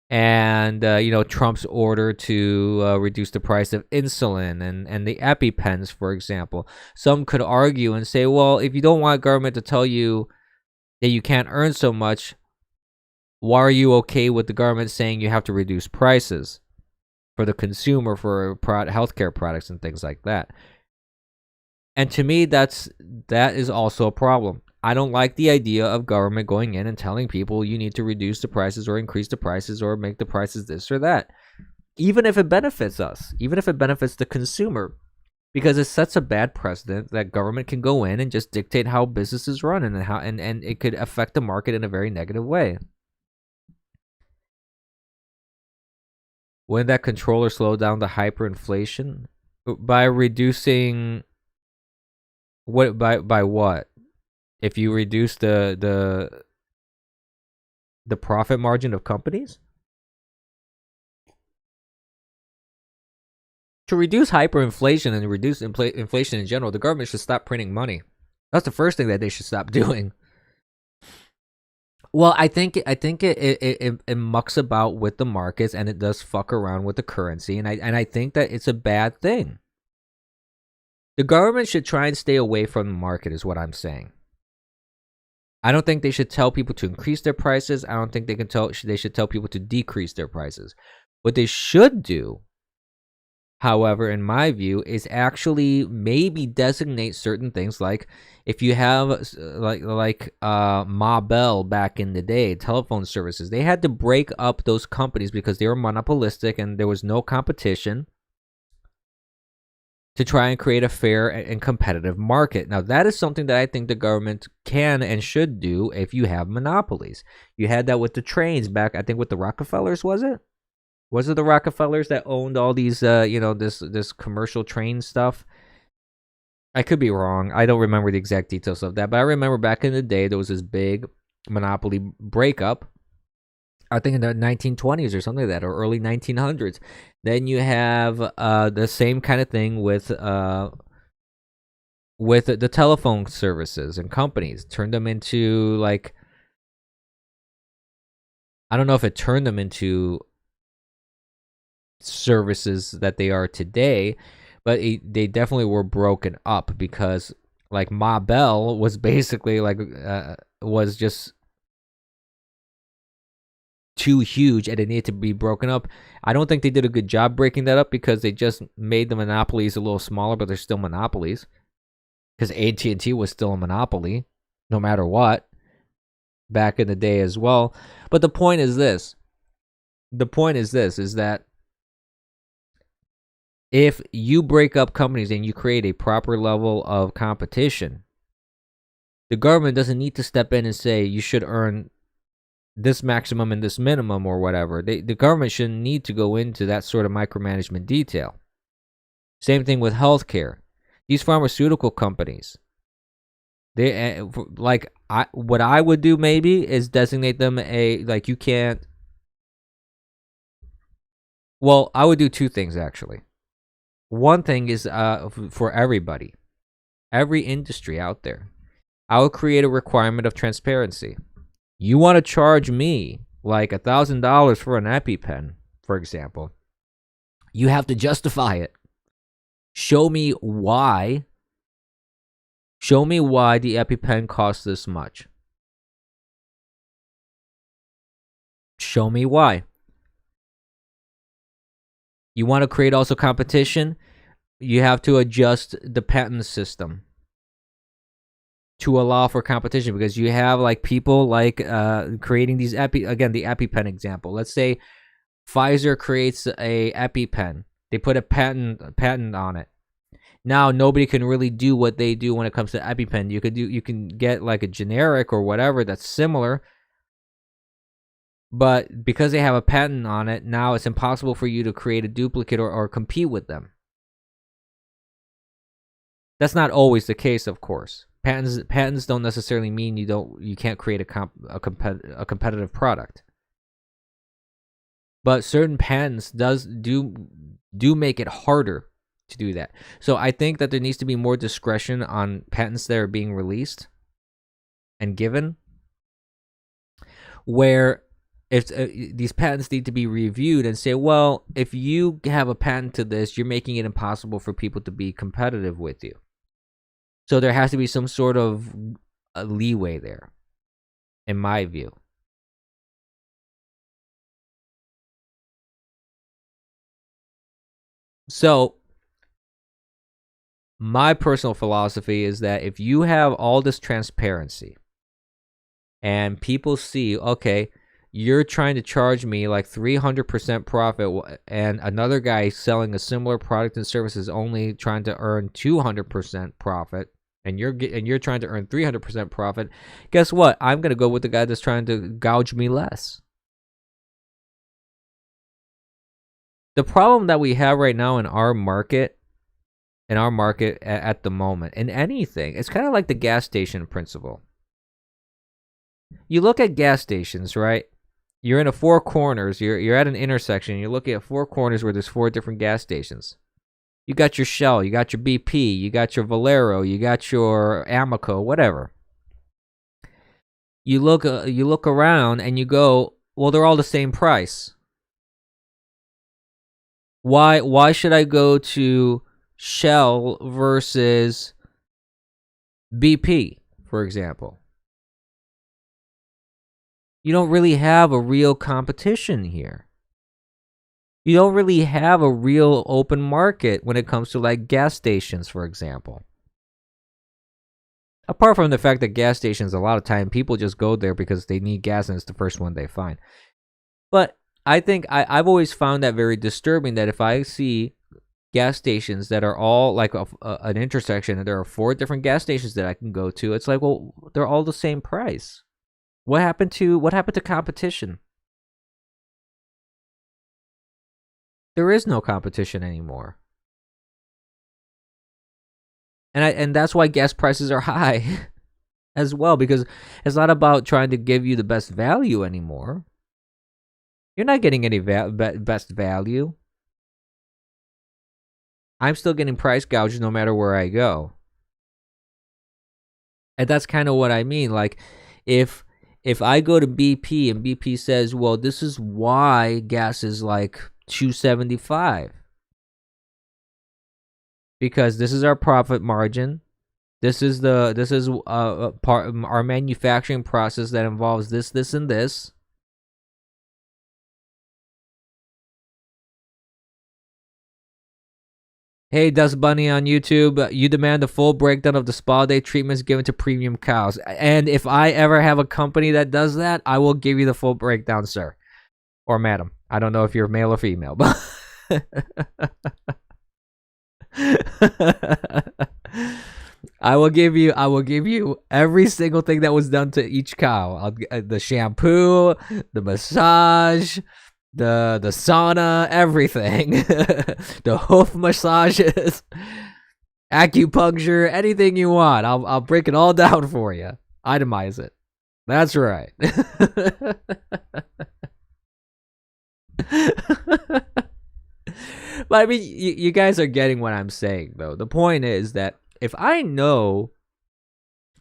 And, Trump's order to reduce the price of insulin and the EpiPens, for example. Some could argue and say, well, if you don't want government to tell you that you can't earn so much, why are you okay with the government saying you have to reduce prices for the consumer for healthcare products and things like that? And to me, that is also a problem. I don't like the idea of government going in and telling people you need to reduce the prices or increase the prices or make the prices this or that, even if it benefits us, even if it benefits the consumer, because it sets a bad precedent that government can go in and just dictate how businesses run and it could affect the market in a very negative way. Wouldn't that controller slow down the hyperinflation by reducing what by what? If you reduce the profit margin of companies? To reduce hyperinflation and reduce inflation in general, the government should stop printing money. That's the first thing that they should stop doing. Well, I think it mucks about with the markets, and it does fuck around with the currency, and I think that it's a bad thing. The government should try and stay away from the market, is what I'm saying. I don't think they should tell people to increase their prices. I don't think they should tell people to decrease their prices. What they should do, however, in my view, is actually maybe designate certain things, like if you have like Ma Bell back in the day, telephone services, they had to break up those companies because they were monopolistic and there was no competition, to try and create a fair and competitive market. Now, that is something that I think the government can and should do if you have monopolies. You had that with the trains back, I think, with the Rockefellers, was it? Was it the Rockefellers that owned all these, this commercial train stuff? I could be wrong. I don't remember the exact details of that, but I remember back in the day, there was this big monopoly breakup, I think in the 1920s or something like that, or early 1900s. Then you have the same kind of thing with the telephone services and companies. Turned them into, like, I don't know if it turned them into services that they are today, but they definitely were broken up, because, like, Ma Bell was basically like was just too huge and it needed to be broken up. I don't think they did a good job breaking that up, because they just made the monopolies a little smaller, but they're still monopolies. Because AT&T was still a monopoly, no matter what, back in the day as well. But the point is this. Is that if you break up companies and you create a proper level of competition, the government doesn't need to step in and say you should earn this maximum and this minimum or whatever. The government shouldn't need to go into that sort of micromanagement detail. Same thing with healthcare. These pharmaceutical companies, they what I would do maybe is designate them you can't. Well, I would do two things actually. One thing is for everybody, every industry out there, I would create a requirement of transparency. You want to charge me like $1,000 for an EpiPen, for example, you have to justify it. Show me why the EpiPen costs this much. Show me why. You want to create also competition? You have to adjust the patent system to allow for competition, because you have like people like creating these the EpiPen example. Let's say Pfizer creates a EpiPen. They put a patent on it. Now nobody can really do what they do when it comes to EpiPen. You can get like a generic or whatever that's similar, but because they have a patent on it, now it's impossible for you to create a duplicate or compete with them. That's not always the case, of course. Patents don't necessarily mean you can't create a competitive product. But certain patents do make it harder to do that. So I think that there needs to be more discretion on patents that are being released and given, where if these patents need to be reviewed and say, well, if you have a patent to this, you're making it impossible for people to be competitive with you. So there has to be some sort of leeway there, in my view. So my personal philosophy is that if you have all this transparency and people see, okay, you're trying to charge me like 300% profit, and another guy selling a similar product and service is only trying to earn 200% profit, and you're trying to earn 300% profit, guess what? I'm going to go with the guy that's trying to gouge me less. The problem that we have right now in our market at the moment, in anything, it's kind of like the gas station principle. You look at gas stations, right? You're in a four corners. You're at an intersection. You're looking at four corners where there's four different gas stations. You got your Shell, you got your BP, you got your Valero, you got your Amoco, whatever. You look around and you go, well, they're all the same price. Why should I go to Shell versus BP, for example? You don't really have a real competition here. You don't really have a real open market when it comes to like gas stations, for example. Apart from the fact that gas stations, a lot of time people just go there because they need gas and it's the first one they find. But I think I've always found that very disturbing, that if I see gas stations that are all like an intersection and there are four different gas stations that I can go to, it's like, well, they're all the same price. What happened to competition? There is no competition anymore. And that's why gas prices are high as well, because it's not about trying to give you the best value anymore. You're not getting any best value. I'm still getting price gouged no matter where I go. And that's kind of what I mean. Like, if I go to BP and BP says, well, this is why gas is like $2.75. Because this is our profit margin. This is part of our manufacturing process that involves this, this, and this. Hey, Dust Bunny on YouTube, you demand a full breakdown of the spa day treatments given to premium cows. And if I ever have a company that does that, I will give you the full breakdown, sir. Or madam. I don't know if you're male or female, but I will give you every single thing that was done to each cow. The shampoo, the massage, the sauna, everything. The hoof massages, acupuncture, anything you want. I'll break it all down for you. Itemize it. That's right. But I mean, you guys are getting what I'm saying, though. The point is that if I know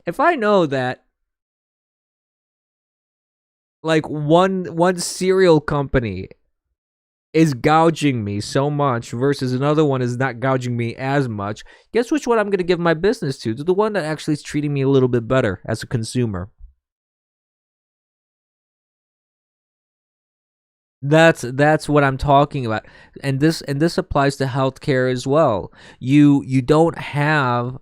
that like one cereal company is gouging me so much versus another one is not gouging me as much, guess which one I'm going to give my business to? To the one that actually is treating me a little bit better as a consumer. That's what I'm talking about. And this applies to healthcare as well. You don't have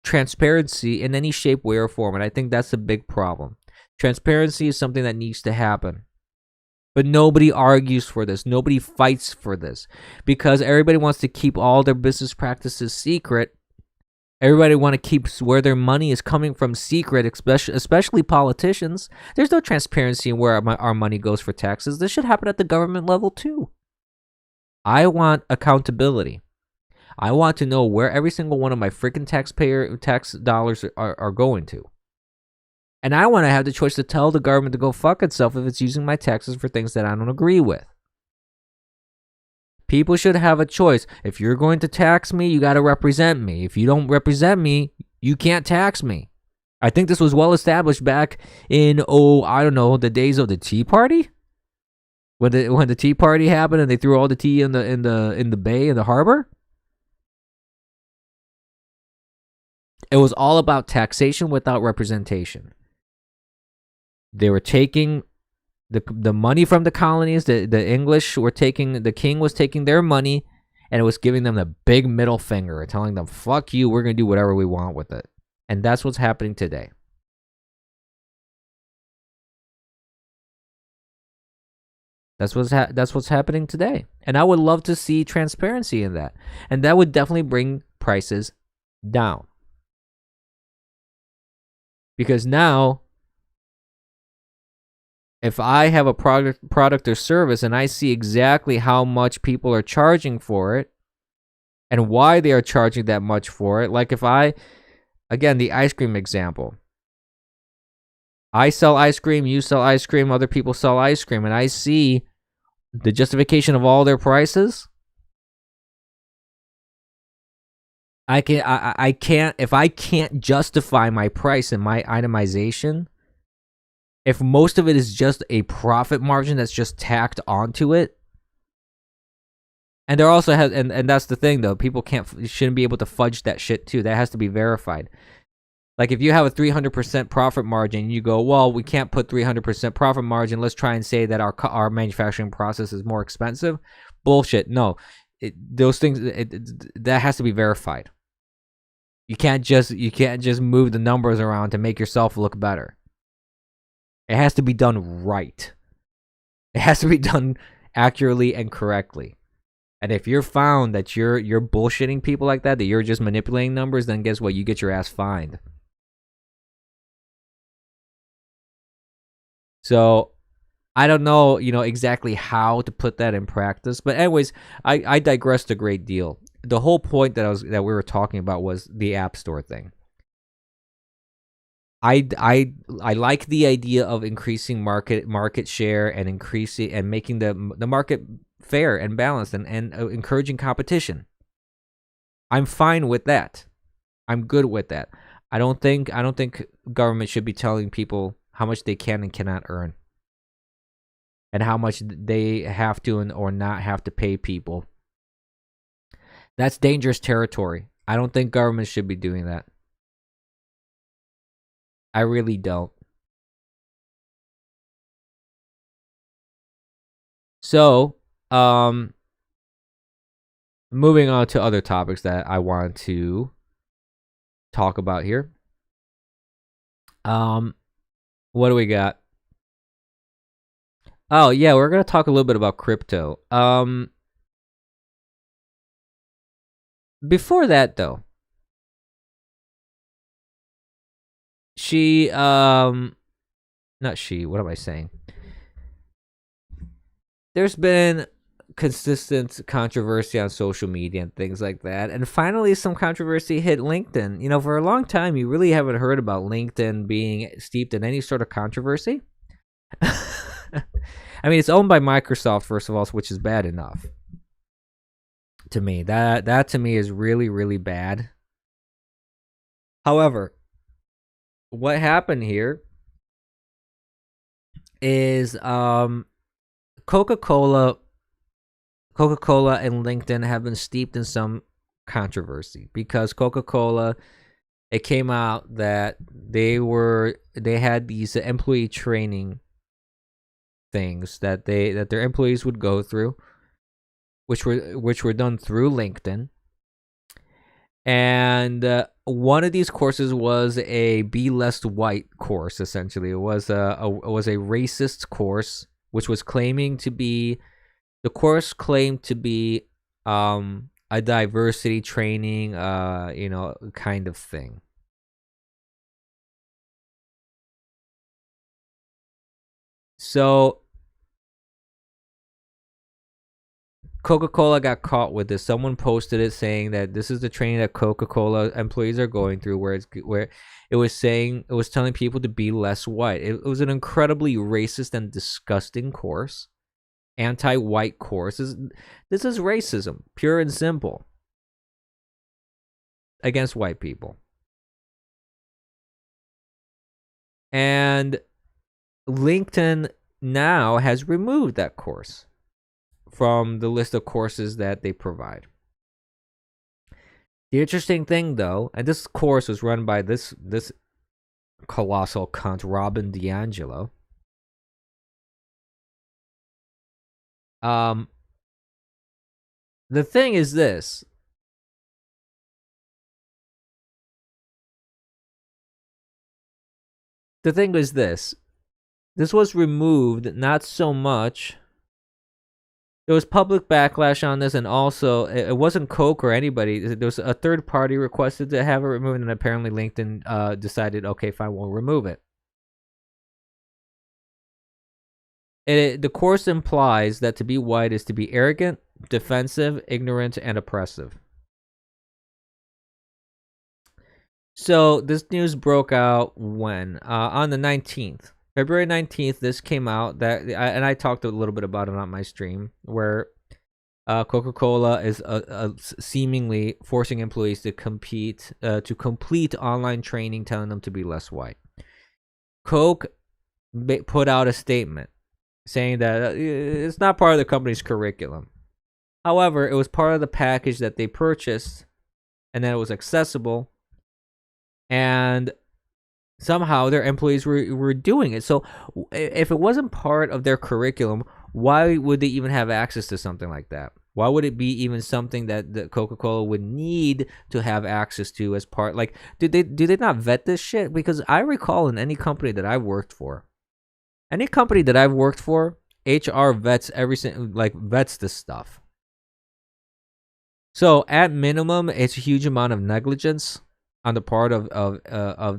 transparency in any shape, way, or form, and I think that's a big problem. Transparency is something that needs to happen. But nobody argues for this. Nobody fights for this because everybody wants to keep all their business practices secret. Everybody want to keep where their money is coming from secret, especially politicians. There's no transparency in where our money goes for taxes. This should happen at the government level too. I want accountability. I want to know where every single one of my freaking tax dollars are going to. And I want to have the choice to tell the government to go fuck itself if it's using my taxes for things that I don't agree with. People should have a choice. If you're going to tax me, you got to represent me. If you don't represent me, you can't tax me. I think this was well established back in, the days of the Tea Party. When the Tea Party happened and they threw all the tea in the bay, in the harbor. It was all about taxation without representation. They were taking the money from the colonies. The English were taking, the king was taking their money, and it was giving them the big middle finger, telling them, fuck you, we're going to do whatever we want with it. And that's what's happening today. That's what's happening today. And I would love to see transparency in that. And that would definitely bring prices down. Because now, if I have a product or service and I see exactly how much people are charging for it and why they are charging that much for it, like if again, the ice cream example. I sell ice cream, you sell ice cream, other people sell ice cream, and I see the justification of all their prices. I can't, if I can't justify my price and my itemization, if most of it is just a profit margin that's just tacked onto it, and there also has, and that's the thing though, people shouldn't be able to fudge that shit too. That has to be verified. Like if you have a 300% profit margin, you go, well, we can't put 300% profit margin. Let's try and say that our manufacturing process is more expensive. Bullshit. No, those things that has to be verified. You can't just move the numbers around to make yourself look better. It has to be done right. It has to be done accurately and correctly. And if you're found that you're bullshitting people like that you're just manipulating numbers, then guess what? You get your ass fined. So I don't know, exactly how to put that in practice. But anyways, I digressed a great deal. The whole point that we were talking about was the App Store thing. I like the idea of increasing market share and increasing and making the market fair and balanced and encouraging competition. I'm fine with that. I'm good with that. I don't think government should be telling people how much they can and cannot earn, and how much they have to or not have to pay people. That's dangerous territory. I don't think government should be doing that. I really don't. So, moving on to other topics that I want to talk about here. What do we got? Oh yeah, we're gonna talk a little bit about crypto. Before that though, not she, what am I saying? There's been consistent controversy on social media and things like that, and finally some controversy hit LinkedIn. You know, for a long time you really haven't heard about LinkedIn being steeped in any sort of controversy. I mean, it's owned by Microsoft, first of all, which is bad enough. To me, that to me is really, really bad. However, what happened here is Coca-Cola and LinkedIn have been steeped in some controversy because Coca-Cola, it came out that they had these employee training things that their employees would go through, which were done through LinkedIn. And one of these courses was a Be Less White course. Essentially, it was a racist course, which was claiming to be a diversity training, kind of thing. So Coca-Cola got caught with this. Someone posted it saying that this is the training that Coca-Cola employees are going through, where it was telling people to be less white. It was an incredibly racist and disgusting course, anti-white course. This is racism, pure and simple, against white people. And LinkedIn now has removed that course from the list of courses that they provide. The interesting thing, though, and this course was run by this colossal cunt, Robin DiAngelo. The thing is this. The thing is this. This was removed not so much. There was public backlash on this, and also it wasn't Coke or anybody. There was a third party requested to have it removed, and apparently LinkedIn decided, okay, fine, we'll remove it. The course implies that to be white is to be arrogant, defensive, ignorant, and oppressive. So this news broke out when? On the 19th. February 19th, this came out, and I talked a little bit about it on my stream, where Coca-Cola is seemingly forcing employees to complete online training, telling them to be less white. Coke put out a statement saying that it's not part of the company's curriculum. However, it was part of the package that they purchased, and then it was accessible, and somehow their employees were doing it. So if it wasn't part of their curriculum, why would they even have access to something like that? Why would it be even something that Coca-Cola would need to have access to as part? Like, do they not vet this shit? Because I recall in any company that I've worked for, HR vets vets this stuff. So at minimum, it's a huge amount of negligence on the part of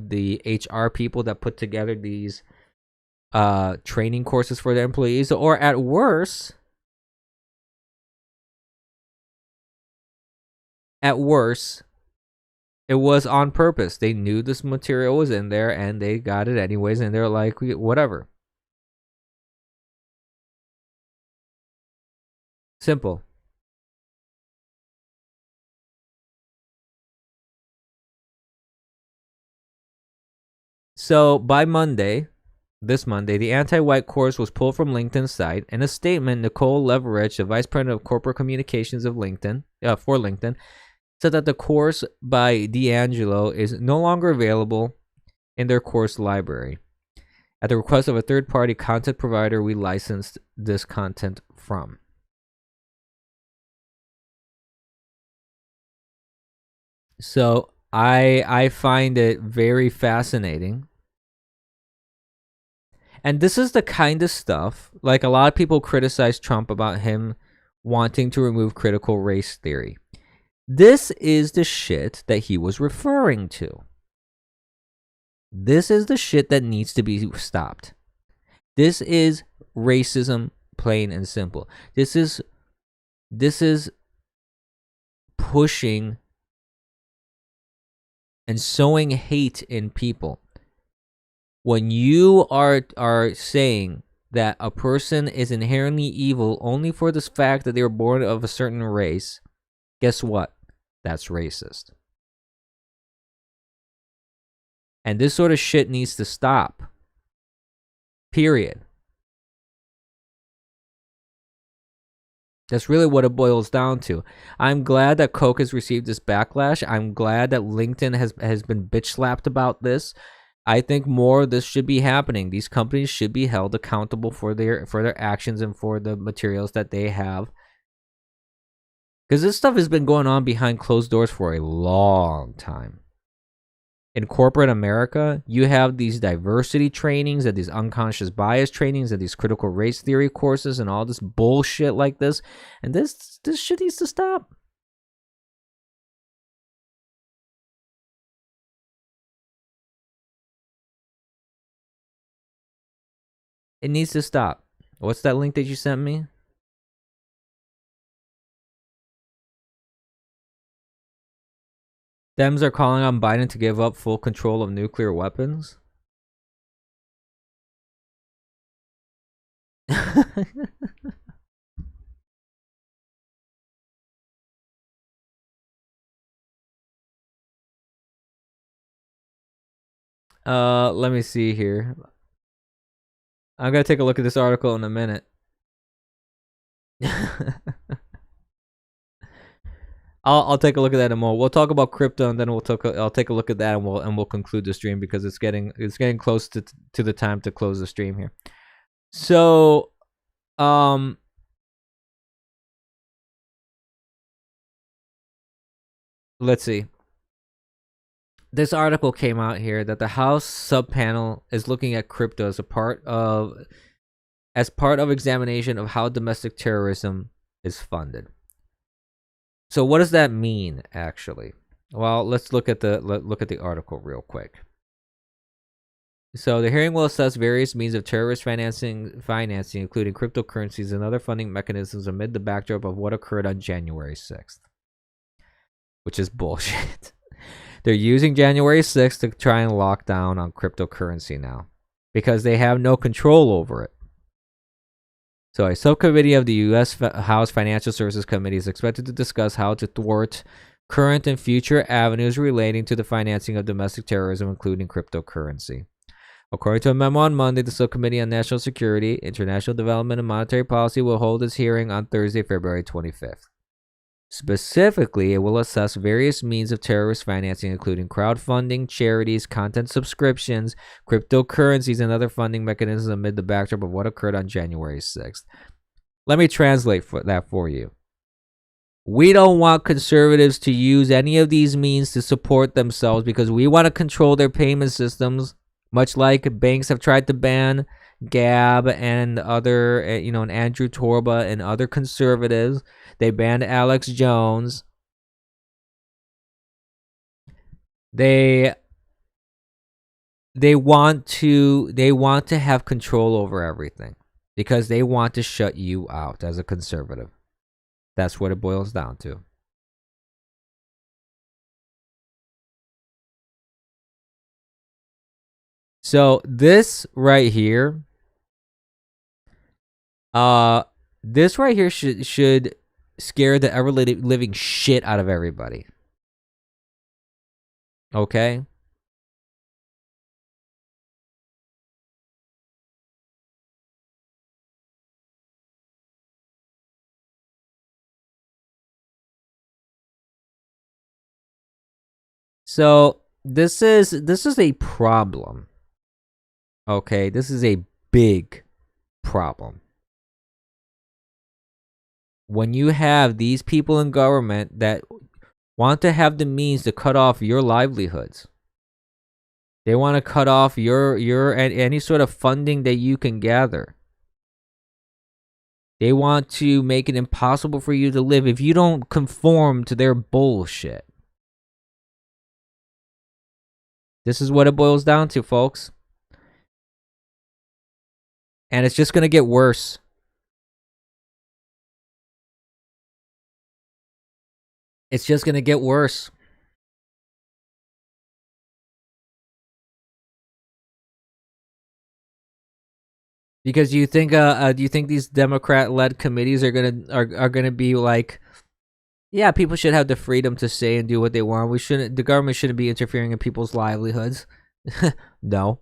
the HR people that put together these training courses for their employees, or at worst, It was on purpose. They knew this material was in there and they got it anyways, and they're like, whatever. Simple. So by this Monday, the anti-white course was pulled from LinkedIn's site. In a statement, Nicole Leverich, the vice president of corporate communications of LinkedIn, for LinkedIn, said that the course by D'Angelo is no longer available in their course library. At the request of a third-party content provider, we licensed this content from. So I find it very fascinating. And this is the kind of stuff, like a lot of people criticize Trump about him wanting to remove critical race theory. This is the shit that he was referring to. This is the shit that needs to be stopped. This is racism, plain and simple. This is pushing and sowing hate in people. When you are saying that a person is inherently evil only for the fact that they were born of a certain race, guess what? That's racist. And this sort of shit needs to stop. Period. That's really what it boils down to. I'm glad that Coke has received this backlash. I'm glad that LinkedIn has been bitch slapped about this. I think more of this should be happening. These companies should be held accountable for their actions and for the materials that they have. Because this stuff has been going on behind closed doors for a long time. In corporate America, you have these diversity trainings and these unconscious bias trainings and these critical race theory courses and all this bullshit like this. And this shit needs to stop. It needs to stop. What's that link that you sent me? Dems are calling on Biden to give up full control of nuclear weapons. Let me see here. I'm gonna take a look at this article in a minute. I'll take a look at that in a moment. We'll talk about crypto and then I'll take a look at that and we'll conclude the stream because it's getting close to the time to close the stream here. So let's see. This article came out here that the House subpanel is looking at crypto as part of examination of how domestic terrorism is funded. So what does that mean, actually? Well, let's look at the article real quick. So the hearing will assess various means of terrorist financing, including cryptocurrencies and other funding mechanisms amid the backdrop of what occurred on January 6th, which is bullshit. They're using January 6th to try and lock down on cryptocurrency now because they have no control over it. So a subcommittee of the U.S. House Financial Services Committee is expected to discuss how to thwart current and future avenues relating to the financing of domestic terrorism, including cryptocurrency. According to a memo on Monday, the Subcommittee on National Security, International Development, and Monetary Policy will hold its hearing on Thursday, February 25th. Specifically, it will assess various means of terrorist financing, including crowdfunding, charities, content subscriptions, cryptocurrencies, and other funding mechanisms amid the backdrop of what occurred on January 6th. Let me translate that for you. We don't want conservatives to use any of these means to support themselves because we want to control their payment systems, much like banks have tried to ban Gab and other, and Andrew Torba and other conservatives. They banned Alex Jones. They want to have control over everything because they want to shut you out as a conservative. That's what it boils down to. So this right here, this right here should scare the ever living shit out of everybody. Okay. So this is a problem. Okay, this is a big problem. When you have these people in government that want to have the means to cut off your livelihoods. They want to cut off your any sort of funding that you can gather. They want to make it impossible for you to live if you don't conform to their bullshit. This is what it boils down to, folks. And it's just going to get worse. It's just going to get worse. Because do you think these Democrat-led committees are gonna be like, yeah, people should have the freedom to say and do what they want. The government shouldn't be interfering in people's livelihoods. No.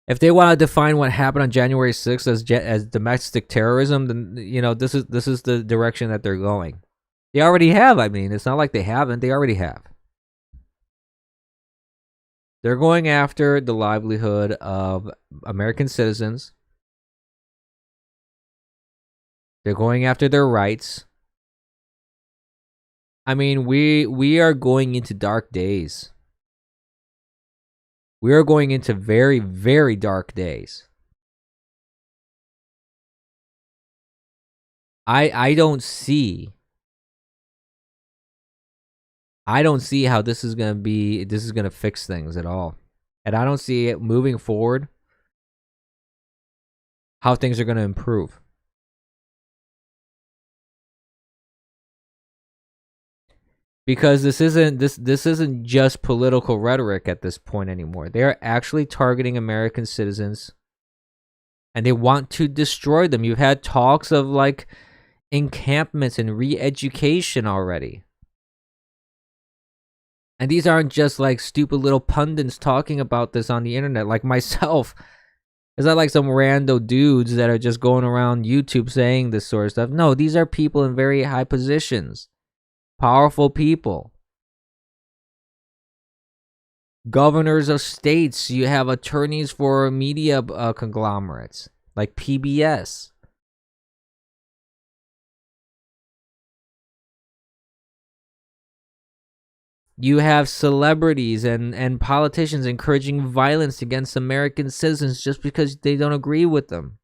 If they want to define what happened on January 6th as domestic terrorism, then this is the direction that they're going. They already have. I mean, it's not like they haven't. They already have. They're going after the livelihood of American citizens. They're going after their rights. I mean, we are going into dark days. We are going into very, very dark days. I don't see how this is going to fix things at all. And I don't see it moving forward how things are going to improve. Because this isn't just political rhetoric at this point anymore. They are actually targeting American citizens, and they want to destroy them. You've had talks of like encampments and re-education already. And these aren't just like stupid little pundits talking about this on the internet like myself. It's not like some rando dudes that are just going around YouTube saying this sort of stuff. No, these are people in very high positions. Powerful people. Governors of states. You have attorneys for media conglomerates like PBS. You have celebrities and politicians encouraging violence against American citizens just because they don't agree with them.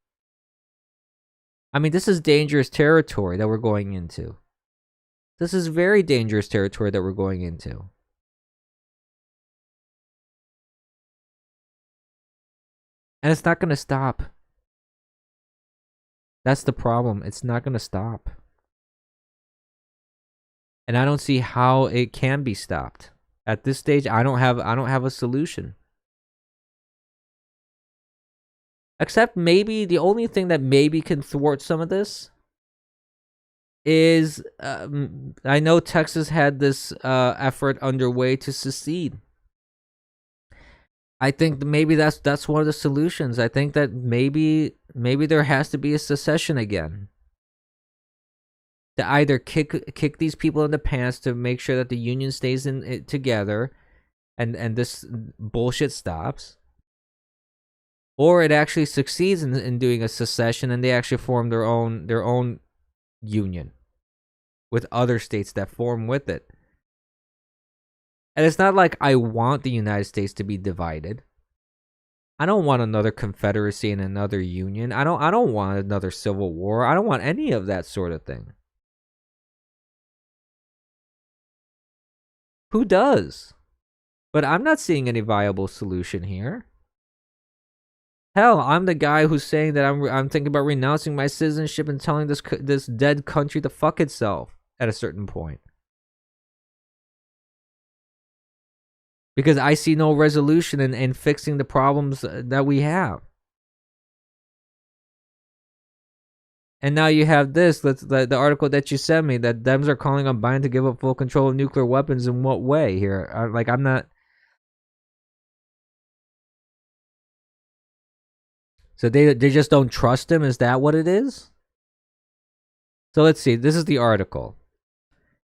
I mean, this is dangerous territory that we're going into. This is very dangerous territory that we're going into. And it's not going to stop. That's the problem. It's not going to stop. And I don't see how it can be stopped. At this stage, I don't have a solution. Except maybe the only thing that maybe can thwart some of this is I know Texas had this effort underway to secede. I think maybe that's one of the solutions. I think that maybe there has to be a secession again. To either kick these people in the pants to make sure that the union stays together, and this bullshit stops, or it actually succeeds in doing a secession and they actually form their own union with other states that form with it. And it's not like I want the United States to be divided. I don't want another confederacy and another union. I don't want another civil war. I don't want any of that sort of thing. Who does? But I'm not seeing any viable solution here. Hell, I'm the guy who's saying that I'm thinking about renouncing my citizenship and telling this dead country to fuck itself at a certain point. because I see no resolution in fixing the problems that we have. And now you have this, the article that you sent me, that Dems are calling on Biden to give up full control of nuclear weapons. In what way here? I'm not. So they just don't trust him? Is that what it is? So let's see. This is the article.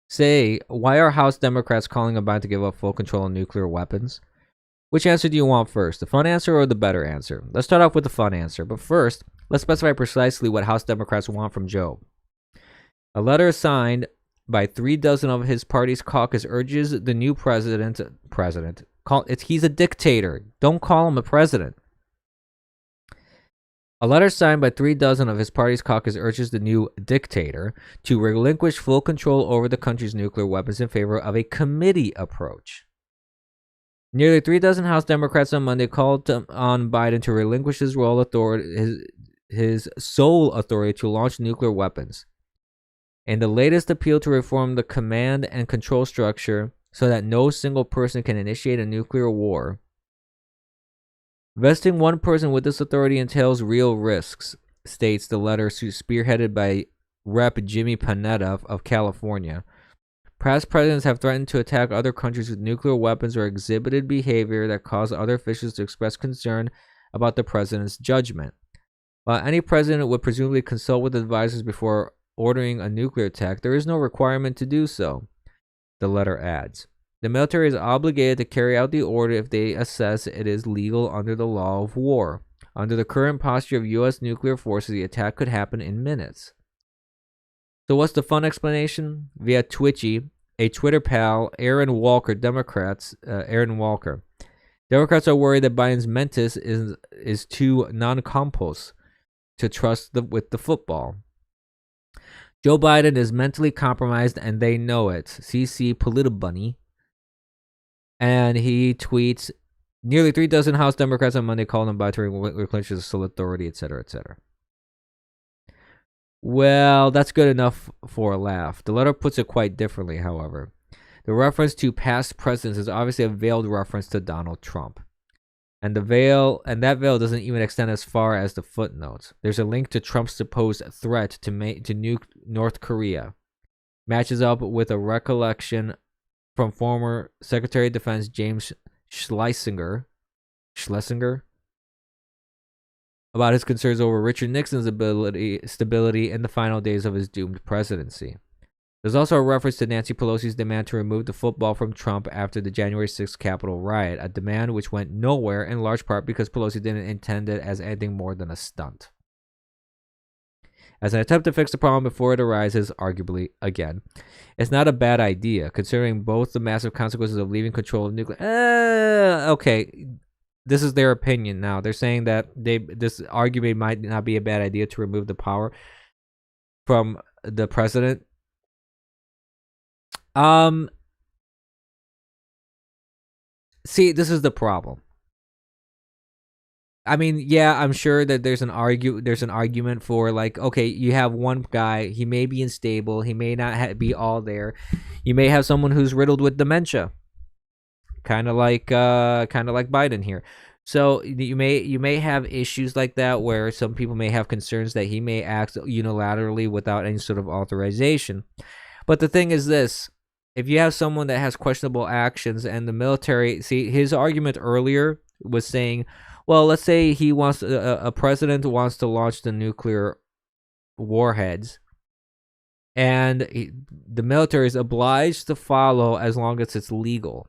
Say, why are House Democrats calling on Biden to give up full control of nuclear weapons? Which answer do you want first? The fun answer or the better answer? Let's start off with the fun answer. But first, let's specify precisely what House Democrats want from Joe. A letter signed by 36 of his party's caucus urges the new president. He's a dictator. Don't call him a president. A letter signed by 36 of his party's caucus urges the new dictator to relinquish full control over the country's nuclear weapons in favor of a committee approach. Nearly 36 House Democrats on Monday called on Biden to relinquish his sole authority to launch nuclear weapons. In the latest appeal to reform the command and control structure so that no single person can initiate a nuclear war, vesting one person with this authority entails real risks, states the letter spearheaded by Rep. Jimmy Panetta of California. Past presidents have threatened to attack other countries with nuclear weapons or exhibited behavior that caused other officials to express concern about the president's judgment. While any president would presumably consult with advisors before ordering a nuclear attack, there is no requirement to do so, the letter adds. The military is obligated to carry out the order if they assess it is legal under the law of war. Under the current posture of U.S. nuclear forces, the attack could happen in minutes. So what's the fun explanation? Via Twitchy, a Twitter pal, Aaron Walker, Democrats are worried that Biden's mentis is too non-compos to trust with the football. Joe Biden is mentally compromised and they know it. CC Politibunny. And he tweets, nearly 36 House Democrats on Monday called on Biden to relinquish his sole authority, etc., etc. Well, that's good enough for a laugh. The letter puts it quite differently, however. The reference to past presidents is obviously a veiled reference to Donald Trump. And that veil doesn't even extend as far as the footnotes. There's a link to Trump's supposed threat to nuke North Korea. Matches up with a recollection from former Secretary of Defense James Schlesinger about his concerns over Richard Nixon's stability in the final days of his doomed presidency. There's also a reference to Nancy Pelosi's demand to remove the football from Trump after the January 6th Capitol riot, a demand which went nowhere in large part because Pelosi didn't intend it as anything more than a stunt. As an attempt to fix the problem before it arises, arguably, again, it's not a bad idea, considering both the massive consequences of leaving control of nuclear... Okay, this is their opinion now. They're saying that this argument might not be a bad idea to remove the power from the president. See, this is the problem. I mean, yeah, I'm sure that there's an argument for, like, okay, you have one guy, he may be unstable, he may not be all there. You may have someone who's riddled with dementia, kind of like Biden here. So you may have issues like that where some people may have concerns that he may act unilaterally without any sort of authorization. But the thing is this: if you have someone that has questionable actions and the military, see, his argument earlier was saying, well, let's say he wants a president wants to launch the nuclear warheads, and the military is obliged to follow as long as it's legal.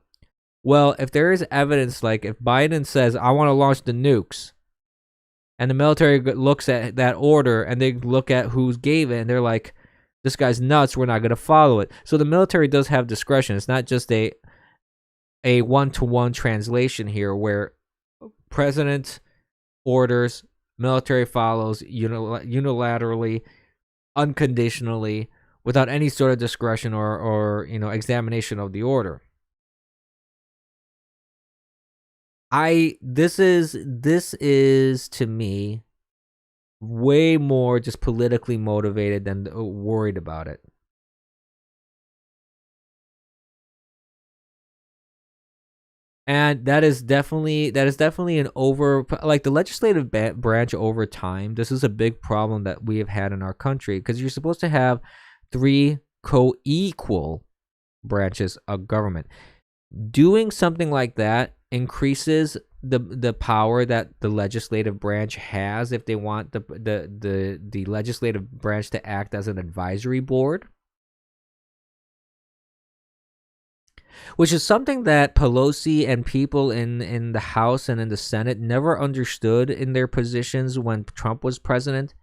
Well, if there is evidence, like if Biden says, I want to launch the nukes, and the military looks at that order and they look at who gave it, and they're like, this guy's nuts, we're not going to follow it. So the military does have discretion. It's not just a one-to-one translation here where president orders, military follows unilaterally, unconditionally, without any sort of discretion or examination of the order. This is to me way more just politically motivated than worried about it. And that is definitely an over, like, the legislative branch over time. This is a big problem that we have had in our country, because you're supposed to have 3 co-equal branches of government. Doing something like that increases the power that the legislative branch has if they want the legislative branch to act as an advisory board, which is something that Pelosi and people in the House and in the Senate never understood in their positions when Trump was president.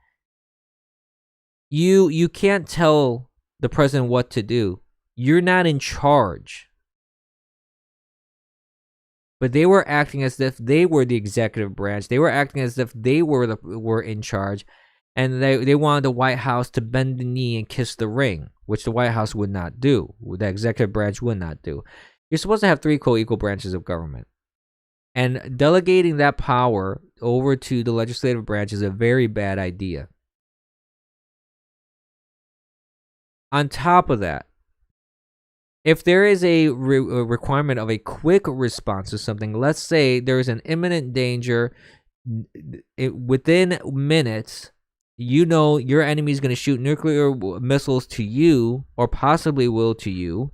You can't tell the president what to do. You're not in charge. But they were acting as if they were the executive branch. They were acting as if they were in charge, and they wanted the White House to bend the knee and kiss the ring, which the White House would not do. The executive branch would not do. You're supposed to have 3 co-equal branches of government. And delegating that power over to the legislative branch is a very bad idea. On top of that, if there is a requirement of a quick response to something, let's say there is an imminent danger, within minutes, your enemy is going to shoot nuclear missiles to you, or possibly will to you,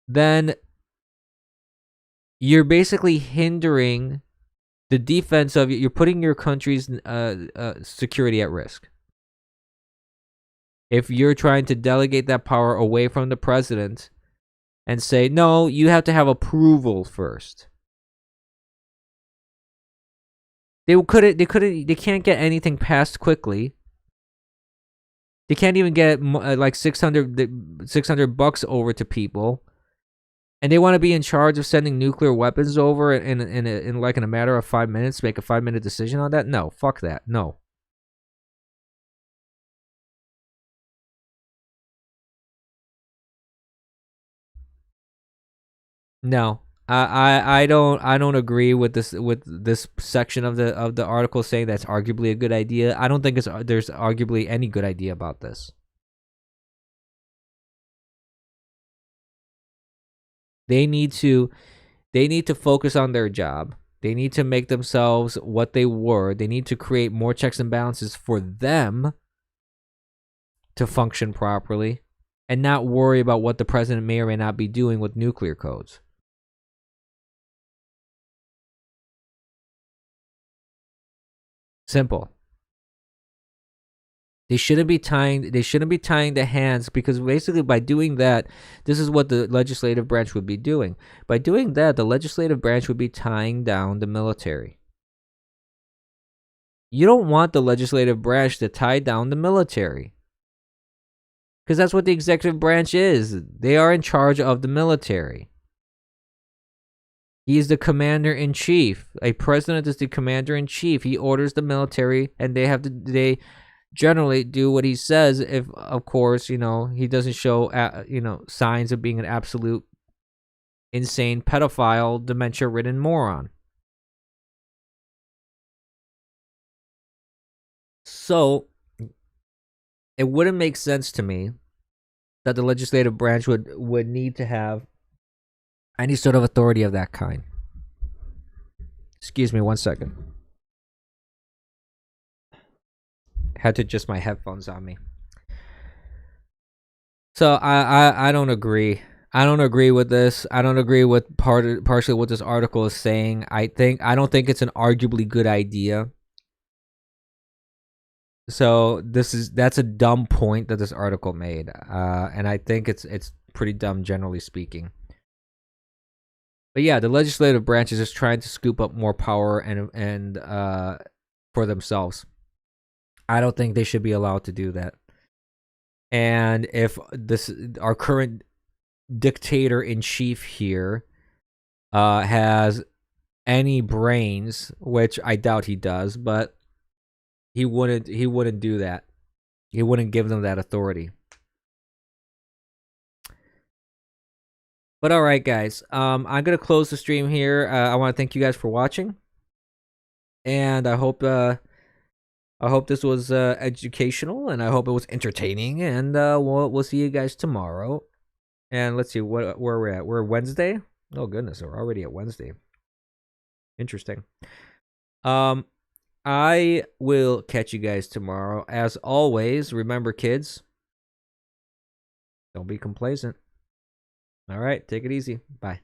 then you're basically hindering the defense of, you're putting your country's security at risk. If you're trying to delegate that power away from the president and say, no, you have to have approval first. They can't get anything passed quickly. They can't even get like $600 over to people. And they want to be in charge of sending nuclear weapons over in a matter of 5 minutes, make a 5-minute decision on that? No, fuck that. No. No, I don't agree with this section of the article saying that's arguably a good idea. I don't think there's arguably any good idea about this. They need to focus on their job. They need to make themselves what they were. They need to create more checks and balances for them to function properly, and not worry about what the president may or may not be doing with nuclear codes. Simple. They shouldn't be tying the hands, because basically by doing that, this is what the legislative branch would be doing. By doing that, the legislative branch would be tying down the military. You don't want the legislative branch to tie down the military, because that's what the executive branch is. They are in charge of the military. He is the commander-in-chief. A president is the commander-in-chief. He orders the military, and they generally do what he says, if, of course, he doesn't show, signs of being an absolute insane pedophile, dementia-ridden moron. So, it wouldn't make sense to me that the legislative branch would need to have any sort of authority of that kind. Excuse me 1 second. Had to adjust my headphones on me. So I don't agree. I don't agree with this. I don't agree with partially what this article is saying. I don't think it's an arguably good idea. So that's a dumb point that this article made, and I think it's pretty dumb generally speaking. But yeah, the legislative branch is just trying to scoop up more power and for themselves. I don't think they should be allowed to do that. And if our current dictator in chief here has any brains, which I doubt he does, but he wouldn't do that. He wouldn't give them that authority. But all right, guys, I'm gonna close the stream here. I want to thank you guys for watching, and I hope this was educational, and I hope it was entertaining. And we'll see you guys tomorrow. And let's see where we're at. We're Wednesday. Oh goodness, we're already at Wednesday. Interesting. I will catch you guys tomorrow. As always, remember, kids, don't be complacent. All right, take it easy. Bye.